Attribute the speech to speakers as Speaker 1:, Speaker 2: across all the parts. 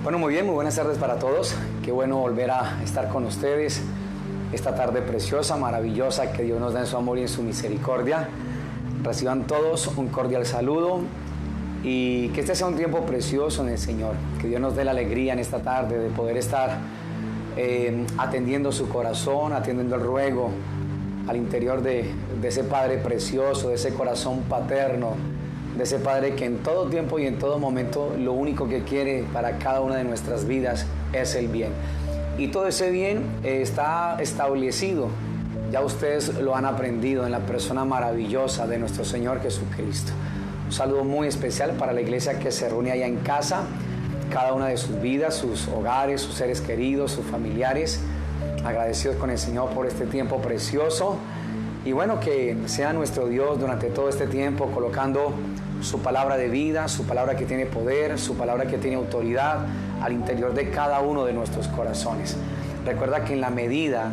Speaker 1: Bueno, muy bien, muy buenas tardes para todos. Qué bueno volver a estar con ustedes esta tarde preciosa, maravillosa, que Dios nos da en su amor y en su misericordia. Reciban todos un cordial saludo y que este sea un tiempo precioso en el Señor. Que Dios nos dé la alegría en esta tarde de poder estar atendiendo su corazón, atendiendo el ruego al interior de ese Padre precioso, de ese corazón paterno, de ese Padre que en todo tiempo y en todo momento lo único que quiere para cada una de nuestras vidas es el bien. Y todo ese bien está establecido, ya ustedes lo han aprendido en la persona maravillosa de nuestro Señor Jesucristo. Un saludo muy especial para la iglesia que se reúne allá en casa, cada una de sus vidas, sus hogares, sus seres queridos, sus familiares, agradecidos con el Señor por este tiempo precioso. Y bueno, que sea nuestro Dios durante todo este tiempo colocando su palabra de vida, su palabra que tiene poder, su palabra que tiene autoridad al interior de cada uno de nuestros corazones. Recuerda que en la medida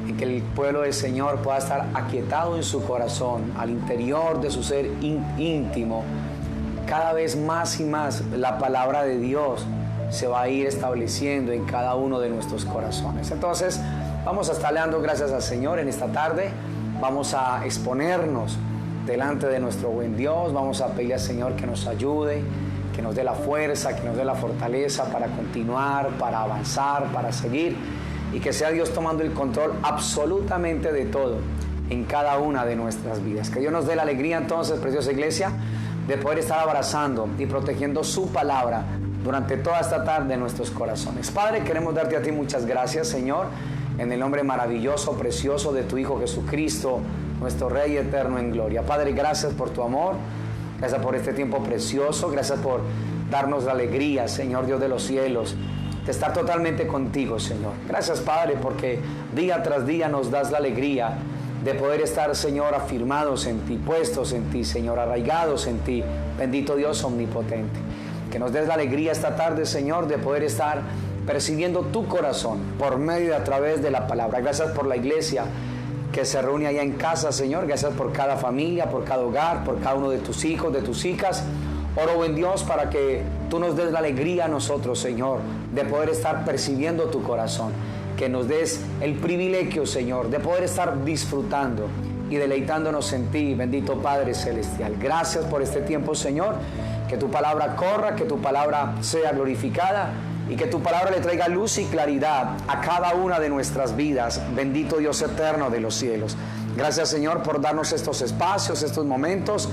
Speaker 1: en que el pueblo del Señor pueda estar aquietado en su corazón, al interior de su ser íntimo, cada vez más y más la palabra de Dios se va a ir estableciendo en cada uno de nuestros corazones. Entonces, vamos a estar dando gracias al Señor en esta tarde. Vamos a exponernos delante de nuestro buen Dios. Vamos a pedirle al Señor que nos ayude, que nos dé la fuerza, que nos dé la fortaleza para continuar, para avanzar, para seguir, y que sea Dios tomando el control absolutamente de todo en cada una de nuestras vidas. Que Dios nos dé la alegría entonces, preciosa iglesia, de poder estar abrazando y protegiendo su palabra durante toda esta tarde en nuestros corazones. Padre, queremos darte a ti muchas gracias, Señor, en el nombre maravilloso, precioso de tu Hijo Jesucristo, nuestro Rey eterno en gloria. Padre, gracias por tu amor, gracias por este tiempo precioso, gracias por darnos la alegría, Señor Dios de los cielos, de estar totalmente contigo, Señor. Gracias, Padre, porque día tras día nos das la alegría de poder estar, Señor, afirmados en ti, puestos en ti, Señor, arraigados en ti. Bendito Dios omnipotente. Que nos des la alegría esta tarde, Señor, de poder estar percibiendo tu corazón por medio y a través de la palabra. Gracias por la iglesia que se reúne allá en casa, Señor. Gracias por cada familia, por cada hogar, por cada uno de tus hijos, de tus hijas. Oro en Dios para que tú nos des la alegría a nosotros, Señor, de poder estar percibiendo tu corazón. Que nos des el privilegio, Señor, de poder estar disfrutando y deleitándonos en ti, bendito Padre Celestial. Gracias por este tiempo, Señor. Que tu palabra corra, que tu palabra sea glorificada y que tu palabra le traiga luz y claridad a cada una de nuestras vidas. Bendito Dios eterno de los cielos. Gracias, Señor, por darnos estos espacios, estos momentos,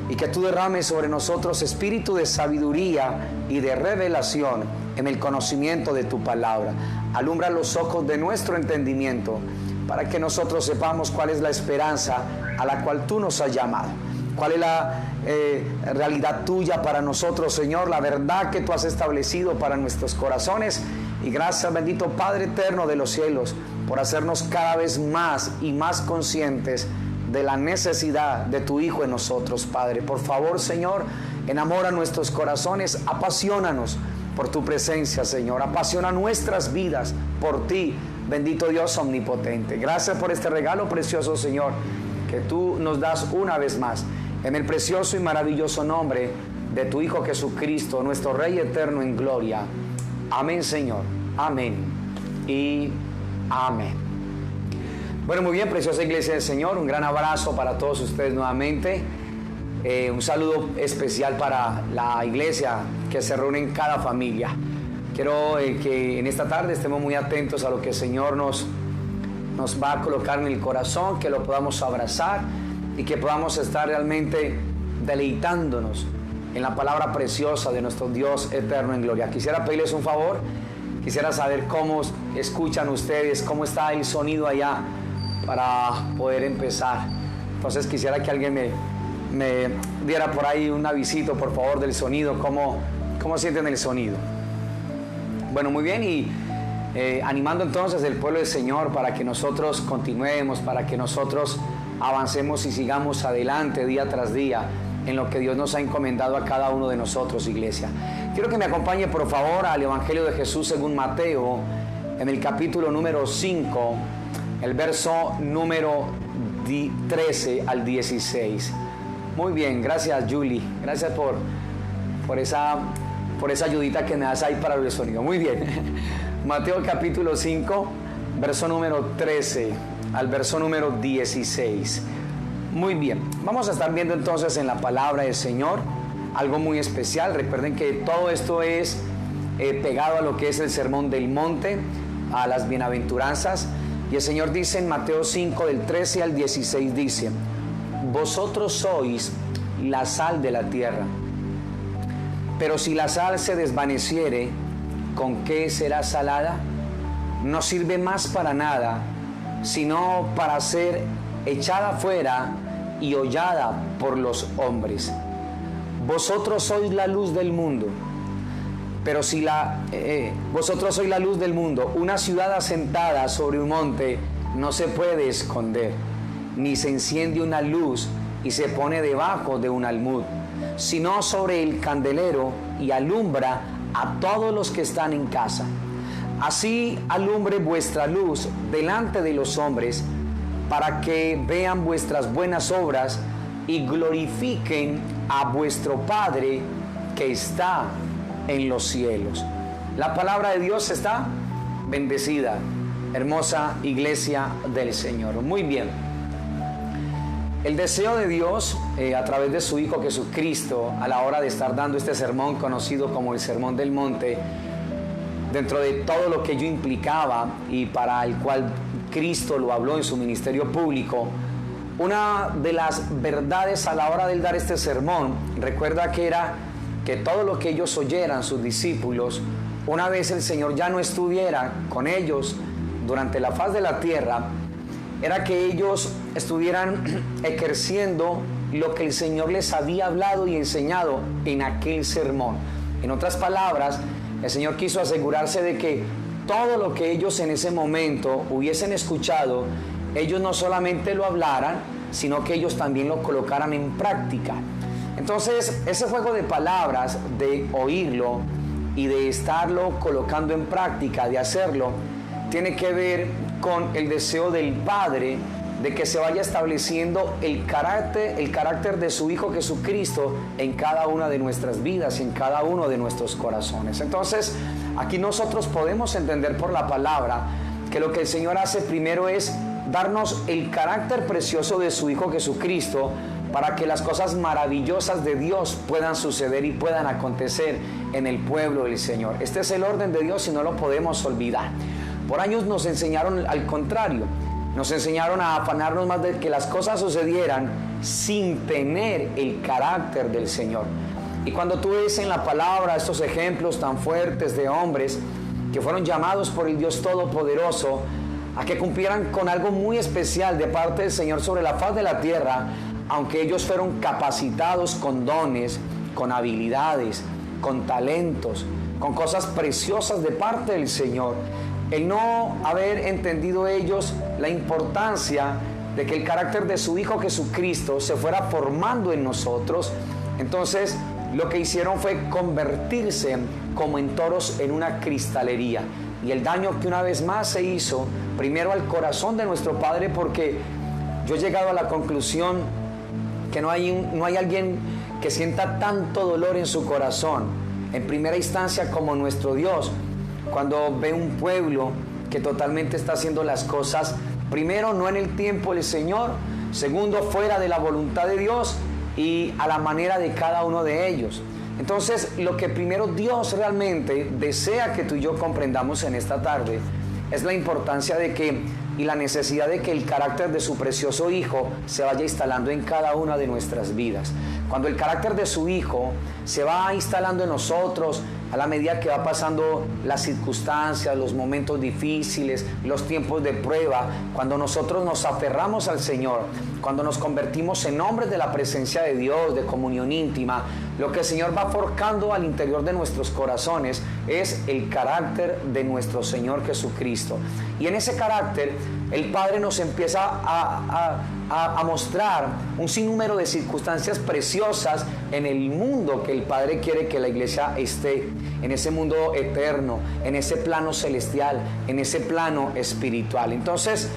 Speaker 1: y que tú derrames sobre nosotros espíritu de sabiduría y de revelación en el conocimiento de tu palabra. Alumbra los ojos de nuestro entendimiento para que nosotros sepamos cuál es la esperanza a la cual tú nos has llamado. ¿Cuál es la realidad tuya para nosotros, Señor? La verdad que tú has establecido para nuestros corazones. Y gracias, bendito Padre eterno de los cielos, por hacernos cada vez más y más conscientes de la necesidad de tu Hijo en nosotros, Padre. Por favor, Señor, enamora nuestros corazones, apasionanos por tu presencia, Señor. Apasiona nuestras vidas por ti, bendito Dios omnipotente. Gracias por este regalo precioso, Señor, que tú nos das una vez más. En el precioso y maravilloso nombre de tu Hijo Jesucristo, nuestro Rey eterno en gloria. Amén, Señor. Amén y amén. Bueno, muy bien, preciosa iglesia del Señor. Un gran abrazo para todos ustedes nuevamente. Un saludo especial para la iglesia que se reúne en cada familia. Quiero que en esta tarde estemos muy atentos a lo que el Señor nos va a colocar en el corazón, que lo podamos abrazar y que podamos estar realmente deleitándonos en la palabra preciosa de nuestro Dios eterno en gloria. Quisiera pedirles un favor, quisiera saber cómo escuchan ustedes, cómo está el sonido allá para poder empezar. Entonces quisiera que alguien me diera por ahí un avisito, por favor, del sonido, cómo sienten el sonido. Bueno, muy bien, y animando entonces el pueblo del Señor para que nosotros continuemos, para que nosotros avancemos y sigamos adelante día tras día en lo que Dios nos ha encomendado a cada uno de nosotros, iglesia. Quiero que me acompañe, por favor, al Evangelio de Jesús según Mateo, en el capítulo número 5, el verso número 13 al 16. Muy bien, gracias, Julie. Gracias por por esa ayudita que me das ahí para el sonido. Muy bien. Mateo capítulo 5, verso número 13 al verso número 16. Muy bien. Vamos a estar viendo entonces en la palabra del Señor algo muy especial. Recuerden que todo esto es pegado a lo que es el Sermón del Monte, a las bienaventuranzas. Y el Señor dice en Mateo 5, del 13 al 16, dice: vosotros sois la sal de la tierra. Pero si la sal se desvaneciere, ¿con qué será salada? No sirve más para nada, sino para ser echada fuera y hollada por los hombres. Vosotros sois la luz del mundo. Pero si vosotros sois la luz del mundo. Una ciudad asentada sobre un monte no se puede esconder, ni se enciende una luz y se pone debajo de un almud, sino sobre el candelero, y alumbra a todos los que están en casa. Así alumbre vuestra luz delante de los hombres, para que vean vuestras buenas obras y glorifiquen a vuestro Padre que está en los cielos. La palabra de Dios está bendecida, hermosa iglesia del Señor. Muy bien. El deseo de Dios a través de su Hijo Jesucristo, a la hora de estar dando este sermón conocido como el Sermón del Monte, dentro de todo lo que ello implicaba y para el cual Cristo lo habló en su ministerio público, una de las verdades a la hora de dar este sermón, recuerda que era que todo lo que ellos oyeran, sus discípulos, una vez el Señor ya no estuviera con ellos durante la faz de la tierra, era que ellos estuvieran ejerciendo lo que el Señor les había hablado y enseñado en aquel sermón. En otras palabras, el Señor quiso asegurarse de que todo lo que ellos en ese momento hubiesen escuchado, ellos no solamente lo hablaran, sino que ellos también lo colocaran en práctica. Entonces, ese juego de palabras, de oírlo y de estarlo colocando en práctica, de hacerlo, tiene que ver con el deseo del Padre de que se vaya estableciendo el carácter de su Hijo Jesucristo en cada una de nuestras vidas, en cada uno de nuestros corazones. Entonces, aquí nosotros podemos entender por la palabra que lo que el Señor hace primero es darnos el carácter precioso de su Hijo Jesucristo, para que las cosas maravillosas de Dios puedan suceder y puedan acontecer en el pueblo del Señor. Este es el orden de Dios y no lo podemos olvidar. Por años nos enseñaron al contrario, nos enseñaron a afanarnos más de que las cosas sucedieran sin tener el carácter del Señor. Y cuando tú ves en la palabra estos ejemplos tan fuertes de hombres que fueron llamados por el Dios Todopoderoso a que cumplieran con algo muy especial de parte del Señor sobre la faz de la tierra, aunque ellos fueron capacitados con dones, con habilidades, con talentos, con cosas preciosas de parte del Señor, el no haber entendido ellos la importancia de que el carácter de su Hijo Jesucristo se fuera formando en nosotros, entonces lo que hicieron fue convertirse como en toros en una cristalería. Y el daño que una vez más se hizo, primero al corazón de nuestro Padre, porque yo he llegado a la conclusión que no hay alguien que sienta tanto dolor en su corazón, en primera instancia como nuestro Dios, cuando ve un pueblo que totalmente está haciendo las cosas, primero no en el tiempo del Señor, segundo fuera de la voluntad de Dios y a la manera de cada uno de ellos. Entonces, lo que primero Dios realmente desea que tú y yo comprendamos en esta tarde es la importancia de que y la necesidad de que el carácter de su precioso Hijo se vaya instalando en cada una de nuestras vidas. Cuando el carácter de su Hijo se va instalando en nosotros a la medida que va pasando las circunstancias, los momentos difíciles, los tiempos de prueba, cuando nosotros nos aferramos al Señor, cuando nos convertimos en hombres de la presencia de Dios, de comunión íntima, lo que el Señor va forjando al interior de nuestros corazones es el carácter de nuestro Señor Jesucristo. Y en ese carácter el Padre nos empieza a mostrar un sinnúmero de circunstancias preciosas en el mundo que el Padre quiere que la iglesia esté, en ese mundo eterno, en ese plano celestial, en ese plano espiritual. Entonces,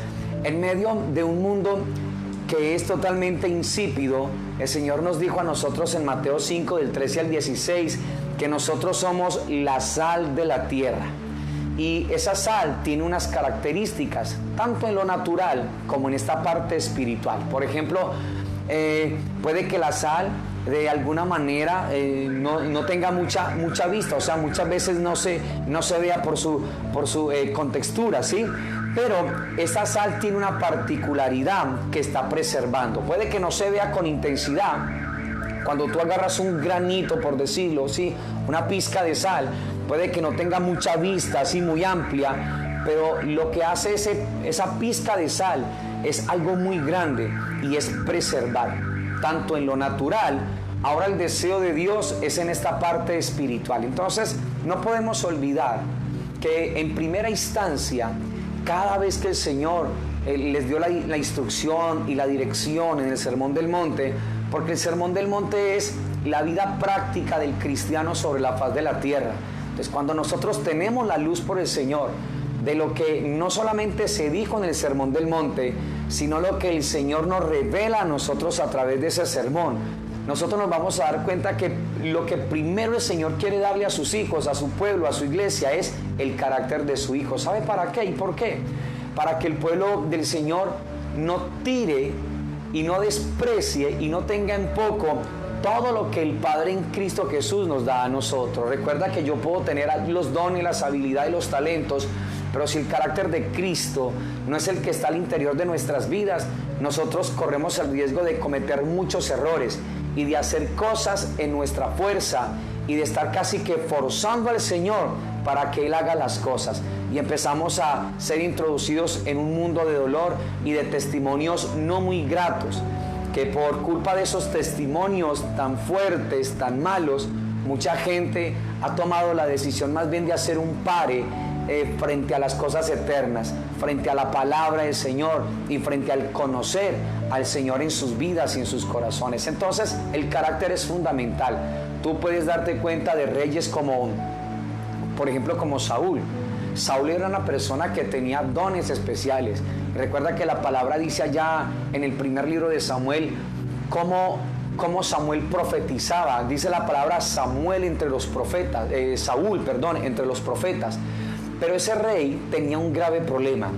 Speaker 1: en medio de un mundo que es totalmente insípido, el Señor nos dijo a nosotros en Mateo 5, del 13 al 16, que nosotros somos la sal de la tierra. Y esa sal tiene unas características, tanto en lo natural como en esta parte espiritual. Por ejemplo, puede que la sal de alguna manera no tenga mucha vista, o sea, muchas veces no se vea por su contextura, ¿sí? Pero esa sal tiene una particularidad que está preservando. Puede que no se vea con intensidad. Cuando tú agarras un granito, por decirlo, ¿sí? Una pizca de sal, puede que no tenga mucha vista, así muy amplia, pero lo que hace esa pizca de sal es algo muy grande y es preservar, tanto en lo natural. Ahora el deseo de Dios es en esta parte espiritual. Entonces no podemos olvidar que en primera instancia, cada vez que el Señor les dio la instrucción y la dirección en el Sermón del Monte, porque el Sermón del Monte es la vida práctica del cristiano sobre la faz de la tierra. Entonces, cuando nosotros tenemos la luz por el Señor, de lo que no solamente se dijo en el Sermón del Monte, sino lo que el Señor nos revela a nosotros a través de ese sermón, nosotros nos vamos a dar cuenta que lo que primero el Señor quiere darle a sus hijos, a su pueblo, a su iglesia, es el carácter de su Hijo. ¿Sabe para qué y por qué? Para que el pueblo del Señor no tire y no desprecie y no tenga en poco todo lo que el Padre en Cristo Jesús nos da a nosotros. Recuerda que yo puedo tener los dones, las habilidades y los talentos, pero si el carácter de Cristo no es el que está al interior de nuestras vidas, nosotros corremos el riesgo de cometer muchos errores y de hacer cosas en nuestra fuerza y de estar casi que forzando al Señor para que Él haga las cosas. Y empezamos a ser introducidos en un mundo de dolor y de testimonios no muy gratos, que por culpa de esos testimonios tan fuertes, tan malos, mucha gente ha tomado la decisión más bien de hacer un pare frente a las cosas eternas, frente a la palabra del Señor y frente al conocer al Señor en sus vidas y en sus corazones. Entonces, el carácter es fundamental. Tú puedes darte cuenta de reyes como, por ejemplo, como Saúl. Saúl era una persona que tenía dones especiales. Recuerda que la palabra dice allá en el primer libro de Samuel cómo Samuel profetizaba. Dice la palabra Samuel entre los profetas, Saúl, perdón, entre los profetas. Pero ese rey tenía un grave problema,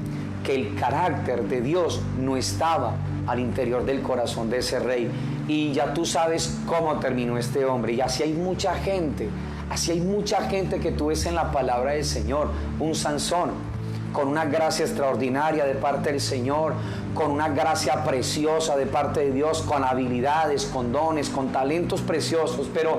Speaker 1: que el carácter de Dios no estaba al interior del corazón de ese rey. Y ya tú sabes cómo terminó este hombre. Y así hay mucha gente que tú ves en la palabra del Señor. Un Sansón, con una gracia extraordinaria de parte del Señor, con una gracia preciosa de parte de Dios, con habilidades, con dones, con talentos preciosos, pero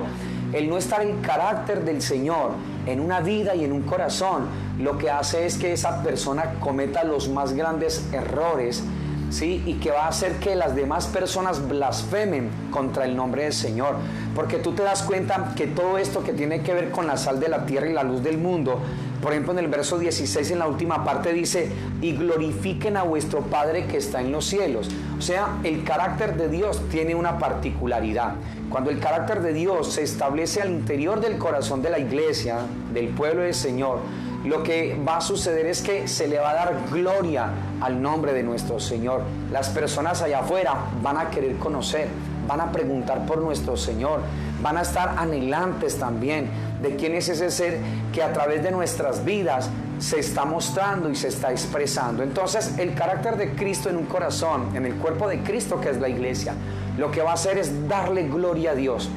Speaker 1: el no estar en el carácter del Señor en una vida y en un corazón, lo que hace es que esa persona cometa los más grandes errores, ¿sí? Y que va a hacer que las demás personas blasfemen contra el nombre del Señor, porque tú te das cuenta que todo esto que tiene que ver con la sal de la tierra y la luz del mundo, por ejemplo en el verso 16 en la última parte dice: y glorifiquen a vuestro Padre que está en los cielos. O sea, el carácter de Dios tiene una particularidad. Cuando el carácter de Dios se establece al interior del corazón de la iglesia, del pueblo del Señor, lo que va a suceder es que se le va a dar gloria al nombre de nuestro Señor. Las personas allá afuera van a querer conocer, van a preguntar por nuestro Señor, van a estar anhelantes también de quién es ese ser que a través de nuestras vidas se está mostrando y se está expresando. Entonces, el carácter de Cristo en un corazón, en el cuerpo de Cristo que es la iglesia, lo que va a hacer es darle gloria a Dios,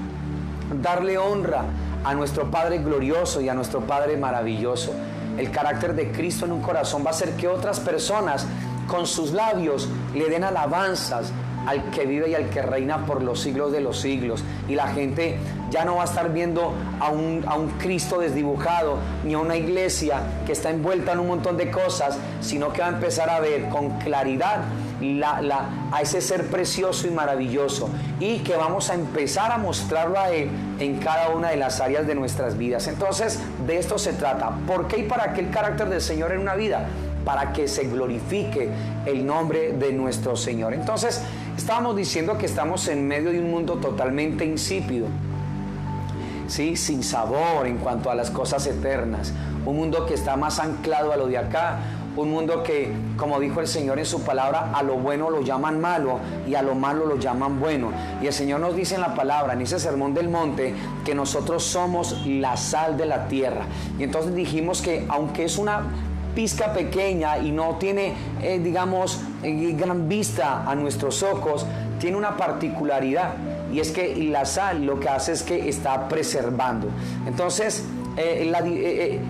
Speaker 1: darle honra a nuestro Padre glorioso y a nuestro Padre maravilloso. El carácter de Cristo en un corazón va a hacer que otras personas con sus labios le den alabanzas al que vive y al que reina por los siglos de los siglos. Y la gente ya no va a estar viendo a un Cristo desdibujado, ni a una iglesia que está envuelta en un montón de cosas, sino que va a empezar a ver con claridad a ese ser precioso y maravilloso, y que vamos a empezar a mostrarlo a Él en cada una de las áreas de nuestras vidas. Entonces, de esto se trata. ¿Por qué y para qué el carácter del Señor en una vida? Para que se glorifique el nombre de nuestro Señor. Entonces, estábamos diciendo que estamos en medio de un mundo totalmente insípido, ¿sí? Sin sabor en cuanto a las cosas eternas. Un mundo que está más anclado a lo de acá, un mundo que, como dijo el Señor en su palabra, a lo bueno lo llaman malo y a lo malo lo llaman bueno. Y el Señor nos dice en la palabra, en ese sermón del monte, que nosotros somos la sal de la tierra. Y entonces dijimos que aunque es una pizca pequeña y no tiene, gran vista a nuestros ojos, tiene una particularidad, y es que la sal lo que hace es que está preservando. Entonces,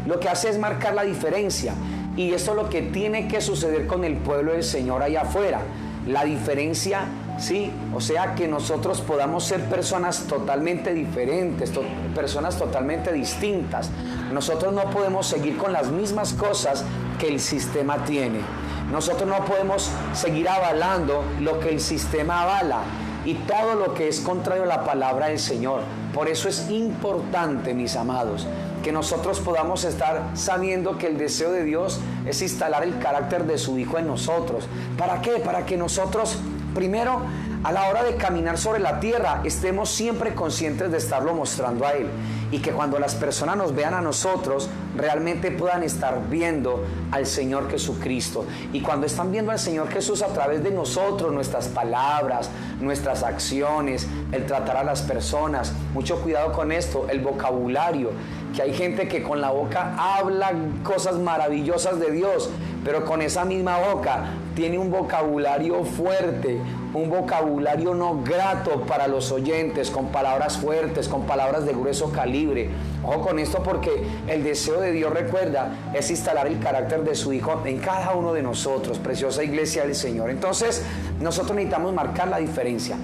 Speaker 1: lo que hace es marcar la diferencia, y esto es lo que tiene que suceder con el pueblo del Señor allá afuera. La diferencia, sí, o sea, que nosotros podamos ser personas totalmente diferentes, personas totalmente distintas. Nosotros no podemos seguir con las mismas cosas que el sistema tiene. Nosotros no podemos seguir avalando lo que el sistema avala y todo lo que es contrario a la palabra del Señor. Por eso es importante, mis amados, que nosotros podamos estar sabiendo que el deseo de Dios es instalar el carácter de su Hijo en nosotros. ¿Para qué? Para que nosotros, primero, a la hora de caminar sobre la tierra, estemos siempre conscientes de estarlo mostrando a Él, y que cuando las personas nos vean a nosotros, realmente puedan estar viendo al Señor Jesucristo. Y cuando están viendo al Señor Jesús a través de nosotros, nuestras palabras, nuestras acciones, el tratar a las personas, mucho cuidado con esto, el vocabulario, que hay gente que con la boca habla cosas maravillosas de Dios, pero con esa misma boca tiene un vocabulario fuerte, un vocabulario no grato para los oyentes, con palabras fuertes, con palabras de grueso calibre. Ojo con esto, porque el deseo de Dios, recuerda, es instalar el carácter de su Hijo en cada uno de nosotros, preciosa iglesia del Señor. Entonces, nosotros necesitamos marcar la diferencia.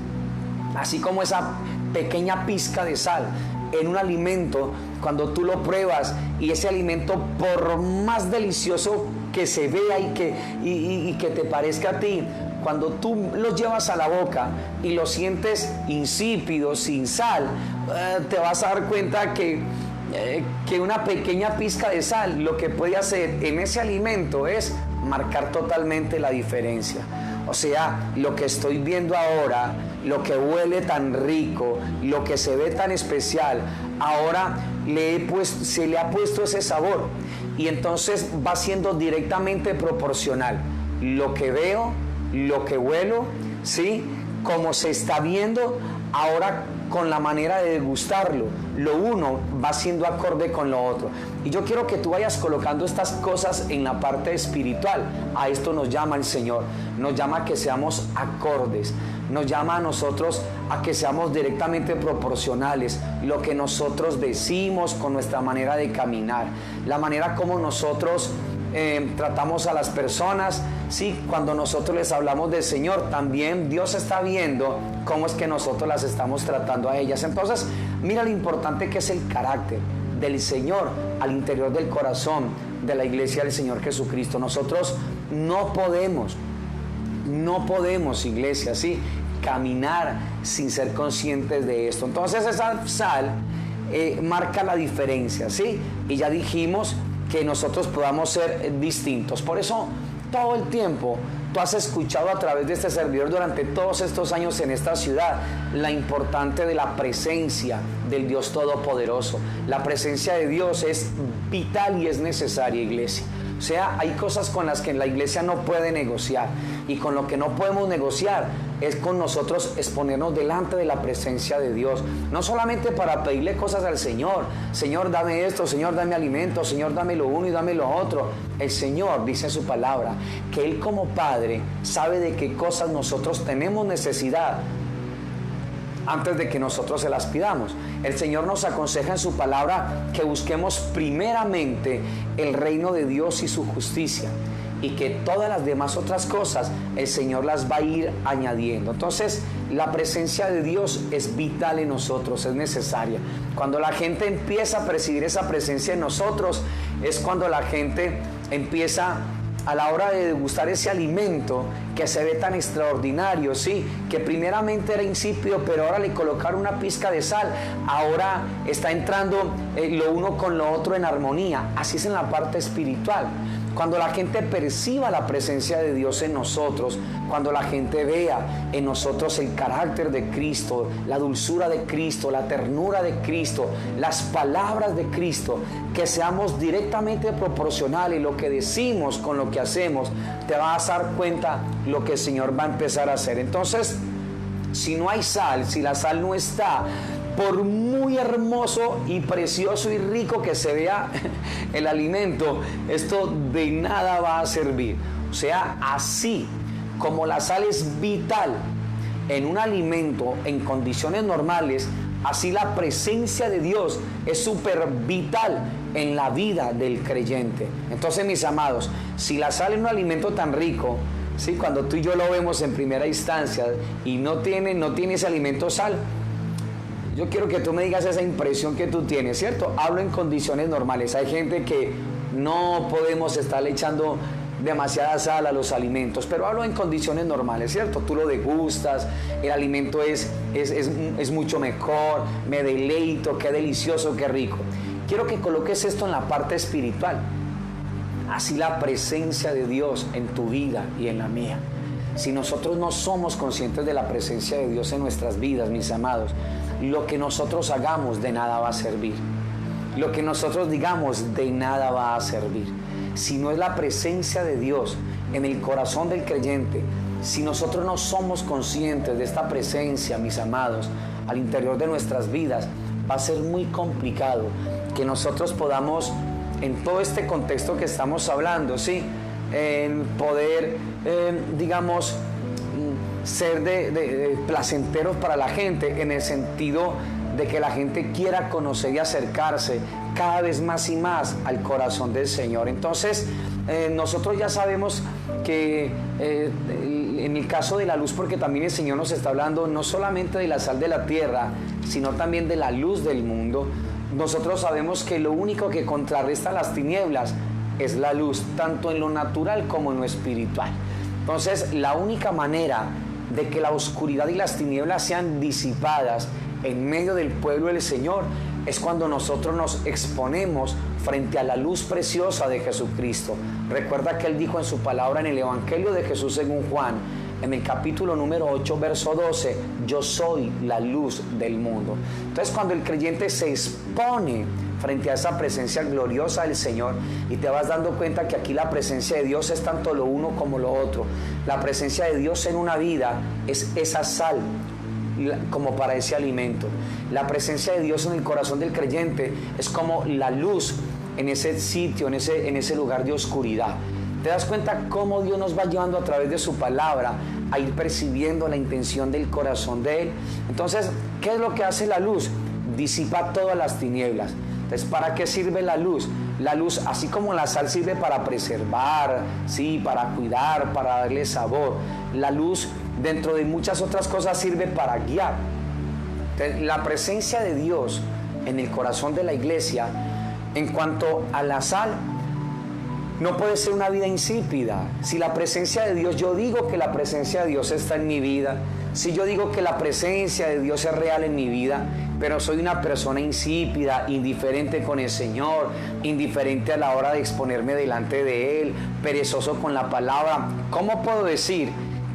Speaker 1: Así como esa pequeña pizca de sal en un alimento, cuando tú lo pruebas y ese alimento, por más delicioso que se vea y que te parezca a ti, cuando tú lo llevas a la boca y lo sientes insípido, sin sal, te vas a dar cuenta que una pequeña pizca de sal lo que puede hacer en ese alimento es marcar totalmente la diferencia. O sea, lo que estoy viendo ahora, lo que huele tan rico, lo que se ve tan especial, ahora se le ha puesto ese sabor, y entonces va siendo directamente proporcional lo que veo, lo que huelo, ¿sí? Como se está viendo ahora, con la manera de degustarlo, lo uno va siendo acorde con lo otro. Y yo quiero que tú vayas colocando estas cosas en la parte espiritual. A esto nos llama el Señor, nos llama a que seamos acordes, nos llama a nosotros a que seamos directamente proporcionales, lo que nosotros decimos con nuestra manera de caminar, la manera como nosotros tratamos a las personas, sí, cuando nosotros les hablamos del Señor, también Dios está viendo cómo es que nosotros las estamos tratando a ellas. Entonces, mira lo importante que es el carácter del Señor al interior del corazón de la iglesia del Señor Jesucristo. Nosotros no podemos, iglesia, sí, caminar sin ser conscientes de esto. Entonces, esa sal marca la diferencia, sí, y ya dijimos que nosotros podamos ser distintos. Por eso, todo el tiempo, tú has escuchado a través de este servidor durante todos estos años en esta ciudad la importancia de la presencia del Dios Todopoderoso. La presencia de Dios es vital y es necesaria, iglesia. O sea, hay cosas con las que la iglesia no puede negociar, y con lo que no podemos negociar es con nosotros exponernos delante de la presencia de Dios, no solamente para pedirle cosas al Señor. Señor, dame esto, Señor, dame alimento, Señor, dame lo uno y dame lo otro. El Señor dice en su palabra que Él, como Padre, sabe de qué cosas nosotros tenemos necesidad antes de que nosotros se las pidamos. El Señor nos aconseja en su palabra que busquemos primeramente el reino de Dios y su justicia, y que todas las demás otras cosas el Señor las va a ir añadiendo. Entonces, la presencia de Dios es vital en nosotros, es necesaria. Cuando la gente empieza a percibir esa presencia en nosotros, es cuando la gente empieza, a la hora de degustar ese alimento que se ve tan extraordinario, sí, que primeramente era insípido, pero ahora le colocaron una pizca de sal, ahora está entrando lo uno con lo otro en armonía. Así es en la parte espiritual. Cuando la gente perciba la presencia de Dios en nosotros, cuando la gente vea en nosotros el carácter de Cristo, la dulzura de Cristo, la ternura de Cristo, las palabras de Cristo, que seamos directamente proporcionales lo que decimos con lo que hacemos, te vas a dar cuenta lo que el Señor va a empezar a hacer. Entonces, si no hay sal, si la sal no está, por muy hermoso y precioso y rico que se vea el alimento, esto de nada va a servir. O sea, así como la sal es vital en un alimento en condiciones normales, así la presencia de Dios es súper vital en la vida del creyente. Entonces, mis amados, si la sal es un alimento tan rico, ¿sí? Cuando tú y yo lo vemos en primera instancia y no tiene ese alimento sal, yo quiero que tú me digas esa impresión que tú tienes, ¿cierto? Hablo en condiciones normales. Hay gente que no podemos estarle echando demasiada sal a los alimentos, pero hablo en condiciones normales, ¿cierto? Tú lo degustas, el alimento es mucho mejor, me deleito, qué delicioso, qué rico. Quiero que coloques esto en la parte espiritual. Así la presencia de Dios en tu vida y en la mía. Si nosotros no somos conscientes de la presencia de Dios en nuestras vidas, mis amados, lo que nosotros hagamos de nada va a servir. Lo que nosotros digamos de nada va a servir. Si no es la presencia de Dios en el corazón del creyente, si nosotros no somos conscientes de esta presencia, mis amados, al interior de nuestras vidas, va a ser muy complicado que nosotros podamos, en todo este contexto que estamos hablando, ¿sí? En poder, digamos, ser de placenteros para la gente, en el sentido de que la gente quiera conocer y acercarse cada vez más y más al corazón del Señor. Entonces, nosotros ya sabemos que en el caso de la luz, porque también el Señor nos está hablando no solamente de la sal de la tierra, sino también de la luz del mundo. Nosotros sabemos que lo único que contrarresta las tinieblas es la luz, tanto en lo natural como en lo espiritual. Entonces, la única manera de que la oscuridad y las tinieblas sean disipadas en medio del pueblo del Señor es cuando nosotros nos exponemos frente a la luz preciosa de Jesucristo. Recuerda que Él dijo en su palabra en el Evangelio de Jesús según Juan, en el capítulo número 8, verso 12, yo soy la luz del mundo. Entonces, cuando el creyente se expone frente a esa presencia gloriosa del Señor, y te vas dando cuenta que aquí la presencia de Dios es tanto lo uno como lo otro. La presencia de Dios en una vida es esa sal como para ese alimento. La presencia de Dios en el corazón del creyente es como la luz en ese sitio, en ese lugar de oscuridad. ¿Te das cuenta cómo Dios nos va llevando a través de su palabra a ir percibiendo la intención del corazón de Él? Entonces, ¿qué es lo que hace la luz? Disipa todas las tinieblas. Entonces, ¿para qué sirve la luz? La luz, así como la sal sirve para preservar, sí, para cuidar, para darle sabor. La luz, dentro de muchas otras cosas, sirve para guiar. Entonces, la presencia de Dios en el corazón de la iglesia, en cuanto a la sal, no puede ser una vida insípida. Si la presencia de Dios, yo digo que la presencia de Dios está en mi vida, si yo digo que la presencia de Dios es real en mi vida, pero soy una persona insípida, indiferente con el Señor, indiferente a la hora de exponerme delante de Él, perezoso con la palabra, ¿cómo puedo decir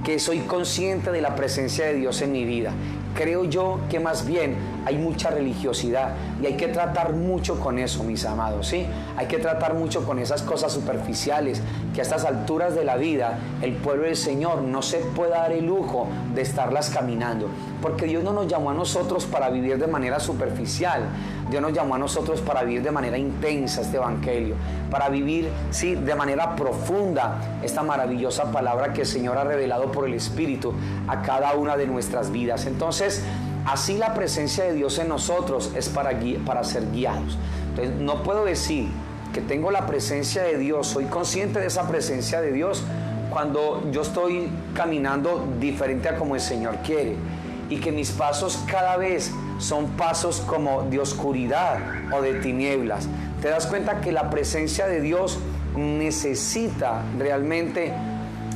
Speaker 1: que soy consciente de la presencia de Dios en mi vida? Creo yo que más bien hay mucha religiosidad y hay que tratar mucho con eso, mis amados, ¿sí? Hay que tratar mucho con esas cosas superficiales que a estas alturas de la vida el pueblo del Señor no se puede dar el lujo de estarlas caminando, porque Dios no nos llamó a nosotros para vivir de manera superficial. Dios nos llamó a nosotros para vivir de manera intensa este evangelio, para vivir, sí, de manera profunda esta maravillosa palabra que el Señor ha revelado por el Espíritu a cada una de nuestras vidas. Entonces, así la presencia de Dios en nosotros es para ser guiados. Entonces, no puedo decir que tengo la presencia de Dios, soy consciente de esa presencia de Dios cuando yo estoy caminando diferente a como el Señor quiere, y que mis pasos cada vez son pasos como de oscuridad o de tinieblas. Te das cuenta que la presencia de Dios necesita realmente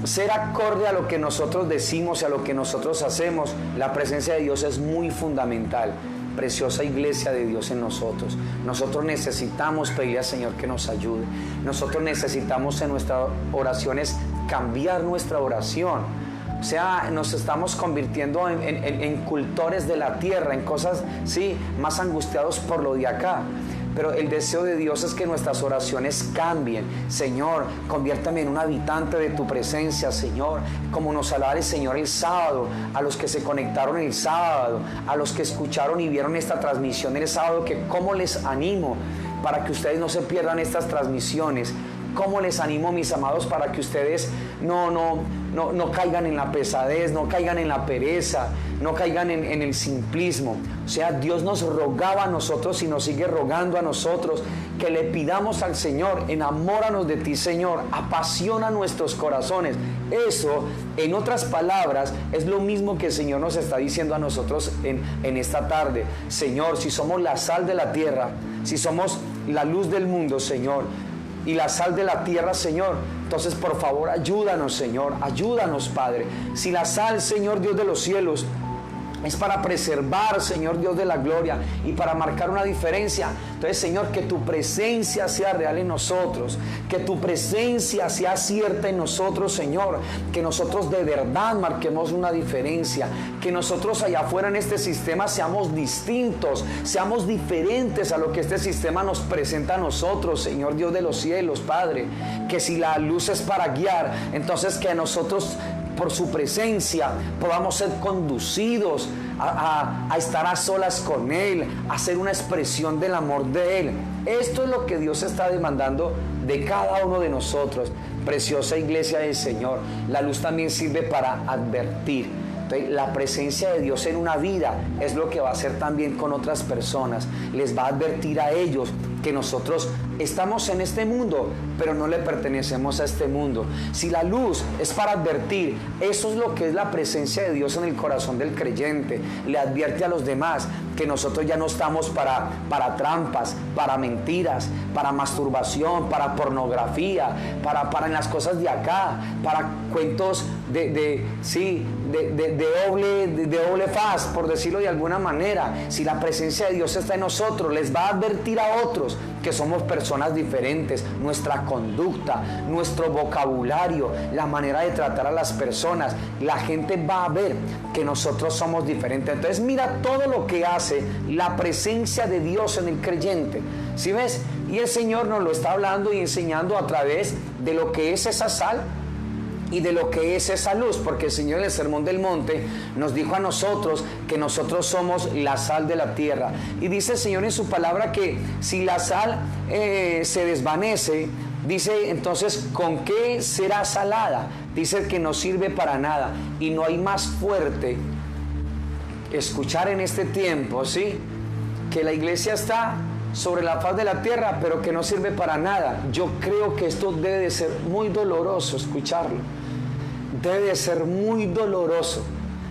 Speaker 1: ser acorde a lo que nosotros decimos y a lo que nosotros hacemos. La presencia de Dios es muy fundamental preciosa iglesia de Dios en nosotros. Nosotros necesitamos pedirle al Señor que nos ayude. Nosotros necesitamos en nuestras oraciones cambiar nuestra oración. O sea, nos estamos convirtiendo en cultores de la tierra, en cosas, sí, más angustiados por lo de acá. Pero el deseo de Dios es que nuestras oraciones cambien. Señor, conviértame en un habitante de tu presencia, Señor. Como nos hablaba el Señor el sábado, a los que se conectaron el sábado, a los que escucharon y vieron esta transmisión el sábado, que cómo les animo para que ustedes no se pierdan estas transmisiones. Cómo les animo, mis amados, para que ustedes no caigan en la pesadez, no caigan en la pereza, no caigan en el simplismo. O sea, Dios nos rogaba a nosotros y nos sigue rogando a nosotros que le pidamos al Señor: enamóranos de ti, Señor, apasiona nuestros corazones. Eso, en otras palabras, es lo mismo que el Señor nos está diciendo a nosotros en esta tarde. Señor, si somos la sal de la tierra, si somos la luz del mundo, Señor, y la sal de la tierra, Señor, entonces por favor ayúdanos, Señor, ayúdanos, Padre. Si la sal, Señor Dios de los cielos, es para preservar, Señor Dios de la gloria, y para marcar una diferencia, entonces, Señor, que tu presencia sea real en nosotros, que tu presencia sea cierta en nosotros, Señor, que nosotros de verdad marquemos una diferencia, que nosotros allá afuera en este sistema seamos distintos, seamos diferentes a lo que este sistema nos presenta a nosotros, Señor Dios de los cielos, Padre. Que si la luz es para guiar, entonces que nosotros, por su presencia, podamos ser conducidos a estar a solas con Él, a ser una expresión del amor de Él. Esto es lo que Dios está demandando de cada uno de nosotros. Preciosa iglesia del Señor, la luz también sirve para advertir. Entonces, la presencia de Dios en una vida es lo que va a hacer también con otras personas. Les va a advertir a ellos que nosotros estamos en este mundo, pero no le pertenecemos a este mundo. Si la luz es para advertir, eso es lo que es la presencia de Dios en el corazón del creyente. Le advierte a los demás que nosotros ya no estamos para trampas, para mentiras, para masturbación, para pornografía, para en las cosas de acá, para cuentos de doble faz, por decirlo de alguna manera. Si la presencia de Dios está en nosotros, les va a advertir a otros que somos personas diferentes, nuestra conducta, nuestro vocabulario, la manera de tratar a las personas. La gente va a ver que nosotros somos diferentes. Entonces mira todo lo que hace la presencia de Dios en el creyente. ¿Sí ves? Y el Señor nos lo está hablando y enseñando a través de lo que es esa sal y de lo que es esa luz, porque el Señor en el Sermón del Monte nos dijo a nosotros que nosotros somos la sal de la tierra. Y dice el Señor en su palabra que si la sal se desvanece, dice entonces, ¿con qué será salada? Dice que no sirve para nada. Y no hay más fuerte escuchar en este tiempo, ¿sí?, que la iglesia está sobre la faz de la tierra, pero que no sirve para nada. Yo creo que esto debe de ser muy doloroso escucharlo. Debe de ser muy doloroso.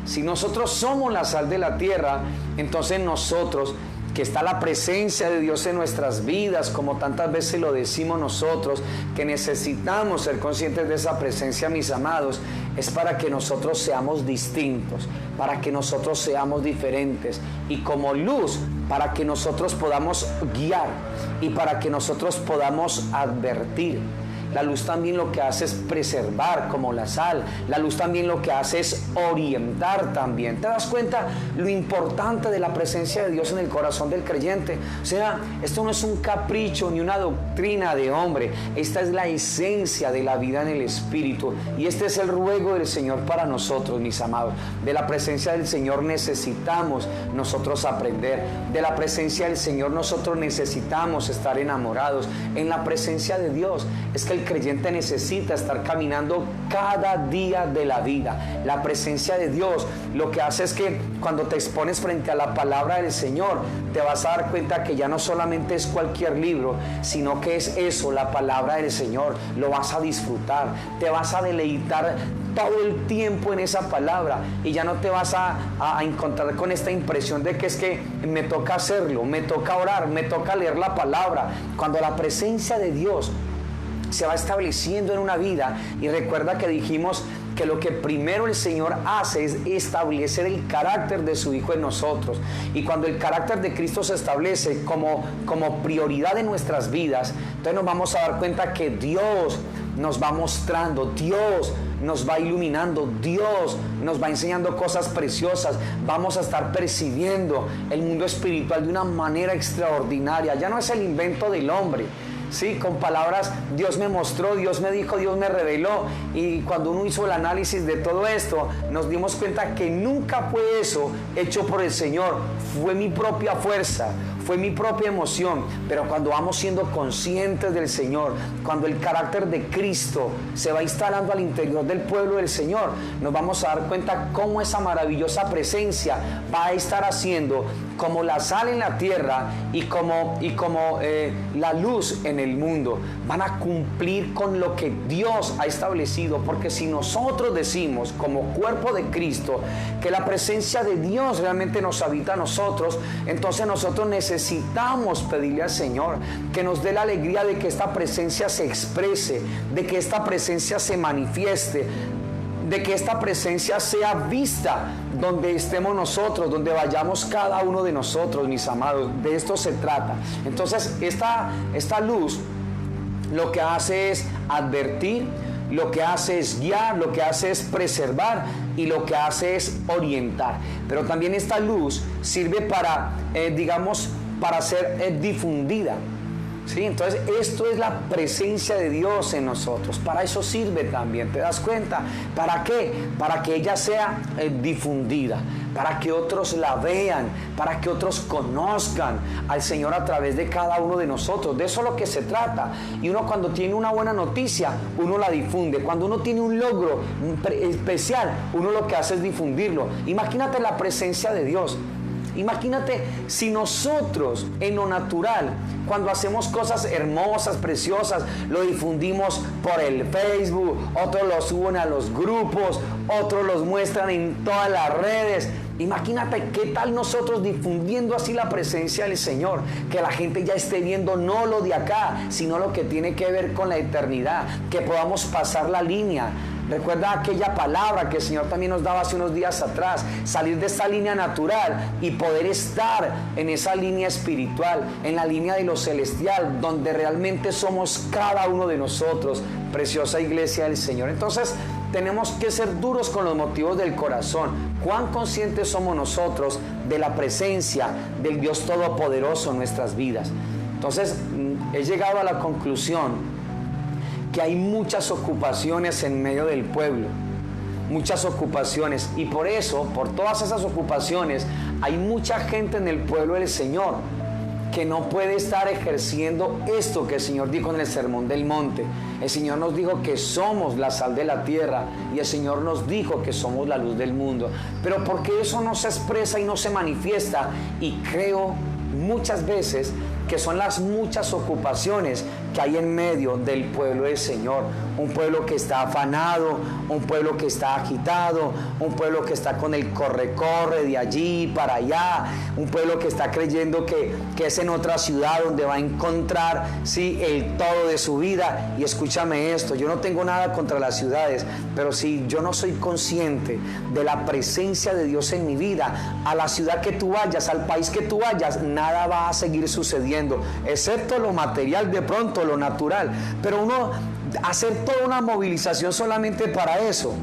Speaker 1: Si nosotros somos la sal de la tierra, entonces nosotros, que está la presencia de Dios en nuestras vidas, como tantas veces lo decimos nosotros, que necesitamos ser conscientes de esa presencia, mis amados, es para que nosotros seamos distintos, para que nosotros seamos diferentes, y como luz, para que nosotros podamos guiar y para que nosotros podamos advertir. La luz también lo que hace es preservar, como la sal. La luz también lo que hace es orientar también. ¿Te das cuenta lo importante de la presencia de Dios en el corazón del creyente? O sea, esto no es un capricho ni una doctrina de hombre. Esta es la esencia de la vida en el Espíritu. Y este es el ruego del Señor para nosotros, mis amados. De la presencia del Señor necesitamos nosotros aprender. De la presencia del Señor nosotros necesitamos estar enamorados. En la presencia de Dios es que el creyente necesita estar caminando cada día de la vida. La presencia de Dios lo que hace es que cuando te expones frente a la palabra del Señor, te vas a dar cuenta que ya no solamente es cualquier libro, sino que es eso, la palabra del Señor. Lo vas a disfrutar, te vas a deleitar todo el tiempo en esa palabra, y ya no te vas a encontrar con esta impresión de que es que me toca hacerlo, me toca orar, me toca leer la palabra. Cuando la presencia de Dios se va estableciendo en una vida, y recuerda que dijimos que lo que primero el Señor hace es establecer el carácter de su Hijo en nosotros. Y cuando el carácter de Cristo se establece como prioridad en nuestras vidas, entonces nos vamos a dar cuenta que Dios nos va mostrando, Dios nos va iluminando, Dios nos va enseñando cosas preciosas. Vamos a estar percibiendo el mundo espiritual de una manera extraordinaria. Ya no es el invento del hombre, ¿sí? Con palabras, Dios me mostró, Dios me dijo, Dios me reveló. Y cuando uno hizo el análisis de todo esto, nos dimos cuenta que nunca fue eso hecho por el Señor. Fue mi propia fuerza, fue mi propia emoción. Pero cuando vamos siendo conscientes del Señor, cuando el carácter de Cristo se va instalando al interior del pueblo del Señor, nos vamos a dar cuenta cómo esa maravillosa presencia va a estar haciendo como la sal en la tierra y como la luz en el mundo. Van a cumplir con lo que Dios ha establecido, porque si nosotros decimos como cuerpo de Cristo que la presencia de Dios realmente nos habita a nosotros, entonces nosotros necesitamos pedirle al Señor que nos dé la alegría de que esta presencia se exprese, de que esta presencia se manifieste, de que esta presencia sea vista donde estemos nosotros, donde vayamos cada uno de nosotros, mis amados. De esto se trata. Entonces esta luz lo que hace es advertir, lo que hace es guiar, lo que hace es preservar y lo que hace es orientar. Pero también esta luz sirve para, para ser difundida. ¿Sí? Entonces esto es la presencia de Dios en nosotros. Para eso sirve también, ¿te das cuenta? ¿Para qué? Para que ella sea difundida, para que otros la vean, para que otros conozcan al Señor a través de cada uno de nosotros. De eso es lo que se trata. Y uno, cuando tiene una buena noticia, uno la difunde. Cuando uno tiene un logro especial, uno lo que hace es difundirlo. Imagínate la presencia de Dios. Imagínate si nosotros en lo natural, cuando hacemos cosas hermosas, preciosas, lo difundimos por el Facebook, otros lo suben a los grupos, otros los muestran en todas las redes. Imagínate qué tal nosotros difundiendo así la presencia del Señor, que la gente ya esté viendo no lo de acá, sino lo que tiene que ver con la eternidad, que podamos pasar la línea. Recuerda aquella palabra que el Señor también nos daba hace unos días atrás, salir de esta línea natural y poder estar en esa línea espiritual, en la línea de lo celestial, donde realmente somos cada uno de nosotros, preciosa iglesia del Señor. Entonces tenemos que ser duros con los motivos del corazón. ¿Cuán conscientes somos nosotros de la presencia del Dios Todopoderoso en nuestras vidas? Entonces he llegado a la conclusión que hay muchas ocupaciones en medio del pueblo, muchas ocupaciones, y por eso, por todas esas ocupaciones, hay mucha gente en el pueblo del Señor que no puede estar ejerciendo esto que el Señor dijo en el Sermón del Monte. El Señor nos dijo que somos la sal de la tierra y el Señor nos dijo que somos la luz del mundo. Pero ¿por qué eso no se expresa y no se manifiesta? Y creo muchas veces que son las muchas ocupaciones que hay en medio del pueblo del Señor. Un pueblo que está afanado, un pueblo que está agitado, un pueblo que está con el corre-corre de allí para allá, un pueblo que está creyendo que es en otra ciudad donde va a encontrar, sí, el todo de su vida. Y escúchame esto, yo no tengo nada contra las ciudades, pero si yo no soy consciente de la presencia de Dios en mi vida, a la ciudad que tú vayas, al país que tú vayas, nada va a seguir sucediendo, excepto lo material, de pronto lo natural. Pero uno hacer toda una movilización solamente para eso,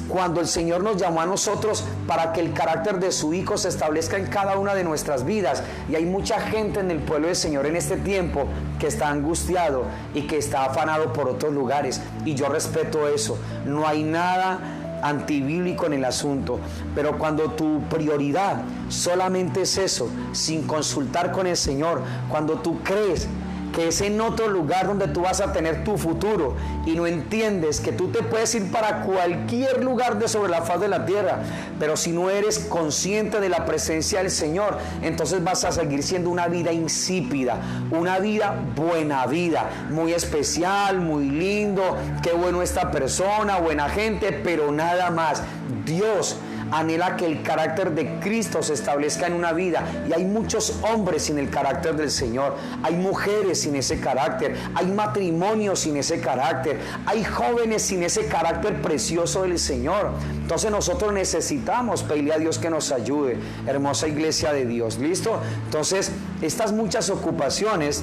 Speaker 1: cuando el Señor nos llamó a nosotros para que el carácter de su Hijo se establezca en cada una de nuestras vidas. Y hay mucha gente en el pueblo del Señor en este tiempo que está angustiado y que está afanado por otros lugares, y yo respeto eso, no hay nada antibíblico en el asunto. Pero cuando tu prioridad solamente es eso, sin consultar con el Señor, cuando tú crees que es en otro lugar donde tú vas a tener tu futuro y no entiendes que tú te puedes ir para cualquier lugar de sobre la faz de la tierra, pero si no eres consciente de la presencia del Señor, entonces vas a seguir siendo una vida insípida, una vida buena vida, muy especial, muy lindo, qué bueno esta persona, buena gente, pero nada más. Dios anhela que el carácter de Cristo se establezca en una vida. Y hay muchos hombres sin el carácter del Señor, hay mujeres sin ese carácter, hay matrimonios sin ese carácter, hay jóvenes sin ese carácter precioso del Señor. Entonces nosotros necesitamos pedirle a Dios que nos ayude, hermosa iglesia de Dios. ¿Listo? Entonces estas muchas ocupaciones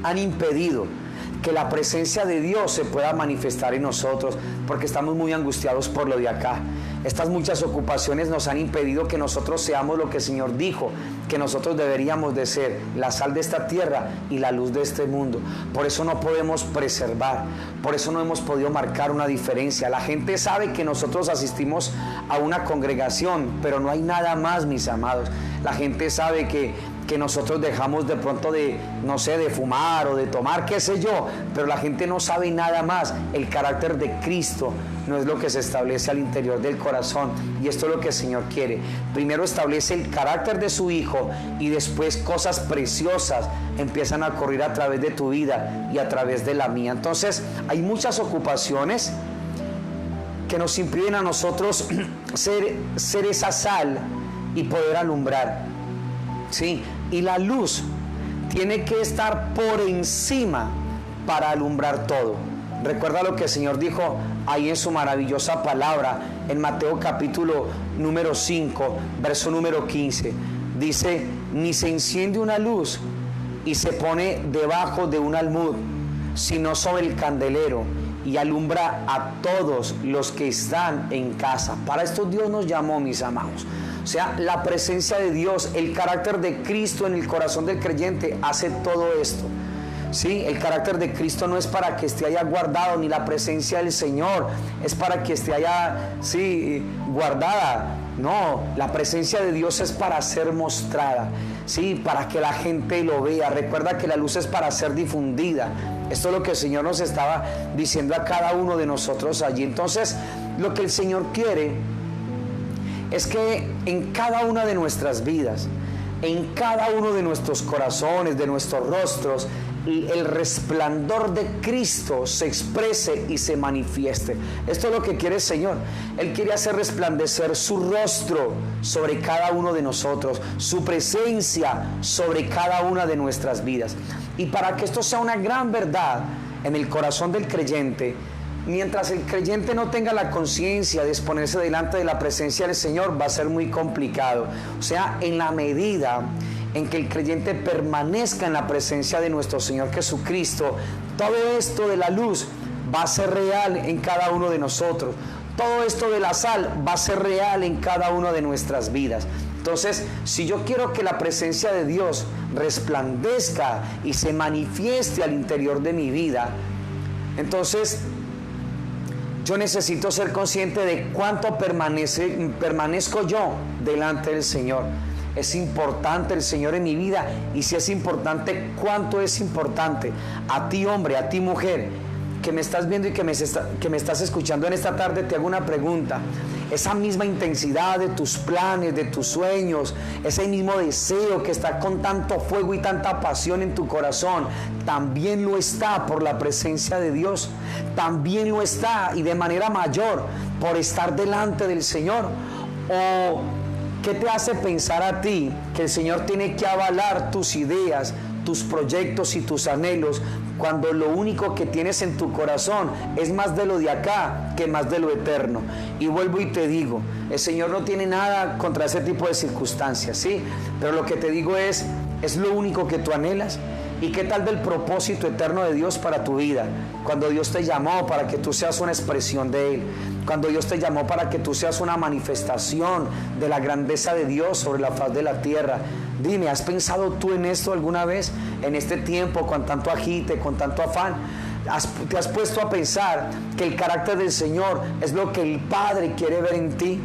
Speaker 1: han impedido que la presencia de Dios se pueda manifestar en nosotros, porque estamos muy angustiados por lo de acá. Estas muchas ocupaciones nos han impedido que nosotros seamos lo que el Señor dijo, que nosotros deberíamos de ser, la sal de esta tierra y la luz de este mundo. Por eso no podemos preservar, por eso no hemos podido marcar una diferencia. La gente sabe que nosotros asistimos a una congregación, pero no hay nada más, mis amados. La gente sabe que nosotros dejamos de pronto de, no sé, de fumar o de tomar, qué sé yo, pero la gente no sabe nada más. El carácter de Cristo no es lo que se establece al interior del corazón, y esto es lo que el Señor quiere. Primero establece el carácter de su Hijo, y después cosas preciosas empiezan a ocurrir a través de tu vida y a través de la mía. Entonces hay muchas ocupaciones que nos impiden a nosotros ser esa sal y poder alumbrar. Sí, y la luz tiene que estar por encima para alumbrar todo. Recuerda lo que el Señor dijo ahí en su maravillosa palabra en Mateo capítulo número 5, verso número 15. Dice: ni se enciende una luz y se pone debajo de un almud, sino sobre el candelero, y alumbra a todos los que están en casa. Para esto Dios nos llamó, mis amados. O sea, la presencia de Dios, el carácter de Cristo en el corazón del creyente hace todo esto. Sí, el carácter de Cristo no es para que esté allá guardado, ni la presencia del Señor es para que esté allá, sí, guardada. No, la presencia de Dios es para ser mostrada, sí, para que la gente lo vea. Recuerda que la luz es para ser difundida. Esto es lo que el Señor nos estaba diciendo a cada uno de nosotros allí. Entonces, lo que el Señor quiere es que en cada una de nuestras vidas, en cada uno de nuestros corazones, de nuestros rostros, el resplandor de Cristo se exprese y se manifieste. Esto es lo que quiere el Señor. Él quiere hacer resplandecer su rostro sobre cada uno de nosotros, su presencia sobre cada una de nuestras vidas. Y para que esto sea una gran verdad en el corazón del creyente, mientras el creyente no tenga la conciencia de exponerse delante de la presencia del Señor, va a ser muy complicado. O sea, en la medida en que el creyente permanezca en la presencia de nuestro Señor Jesucristo, todo esto de la luz va a ser real en cada uno de nosotros. Todo esto de la sal va a ser real en cada una de nuestras vidas. Entonces, si yo quiero que la presencia de Dios resplandezca y se manifieste al interior de mi vida, entonces yo necesito ser consciente de cuánto permanezco yo delante del Señor. Es importante el Señor en mi vida, y si es importante, ¿cuánto es importante? A ti, hombre, a ti, mujer, que me estás viendo y que me estás escuchando en esta tarde, te hago una pregunta. Esa misma intensidad de tus planes, de tus sueños, ese mismo deseo que está con tanto fuego y tanta pasión en tu corazón, también lo está por la presencia de Dios. También lo está, y de manera mayor, por estar delante del Señor. ¿O qué te hace pensar a ti que el Señor tiene que avalar tus ideas, tus proyectos y tus anhelos, cuando lo único que tienes en tu corazón es más de lo de acá que más de lo eterno? Y vuelvo y te digo, el Señor no tiene nada contra ese tipo de circunstancias, ¿sí? Pero lo que te digo ¿es lo único que tú anhelas? ¿Y qué tal del propósito eterno de Dios para tu vida? Cuando Dios te llamó para que tú seas una expresión de Él, cuando Dios te llamó para que tú seas una manifestación de la grandeza de Dios sobre la faz de la tierra. Dime, ¿has pensado tú en esto alguna vez? En este tiempo, con tanto agite, con tanto afán, ¿te has puesto a pensar que el carácter del Señor es lo que el Padre quiere ver en ti?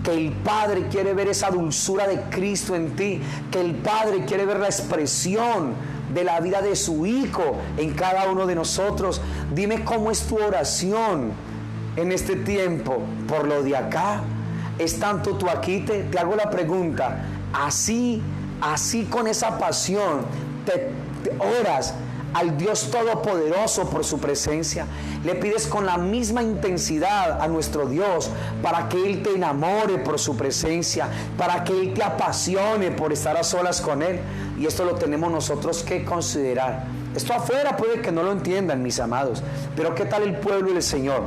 Speaker 1: Que el Padre quiere ver esa dulzura de Cristo en ti, que el Padre quiere ver la expresión de la vida de su Hijo en cada uno de nosotros. Dime, ¿cómo es tu oración en este tiempo? ¿Por lo de acá? ¿Es tanto tu aquite? Te hago la pregunta, así con esa pasión te oras al Dios Todopoderoso por su presencia. Le pides con la misma intensidad a nuestro Dios para que Él te enamore por su presencia, para que Él te apasione por estar a solas con Él. Y esto lo tenemos nosotros que considerar. Esto afuera puede que no lo entiendan, mis amados, pero ¿qué tal el pueblo del Señor?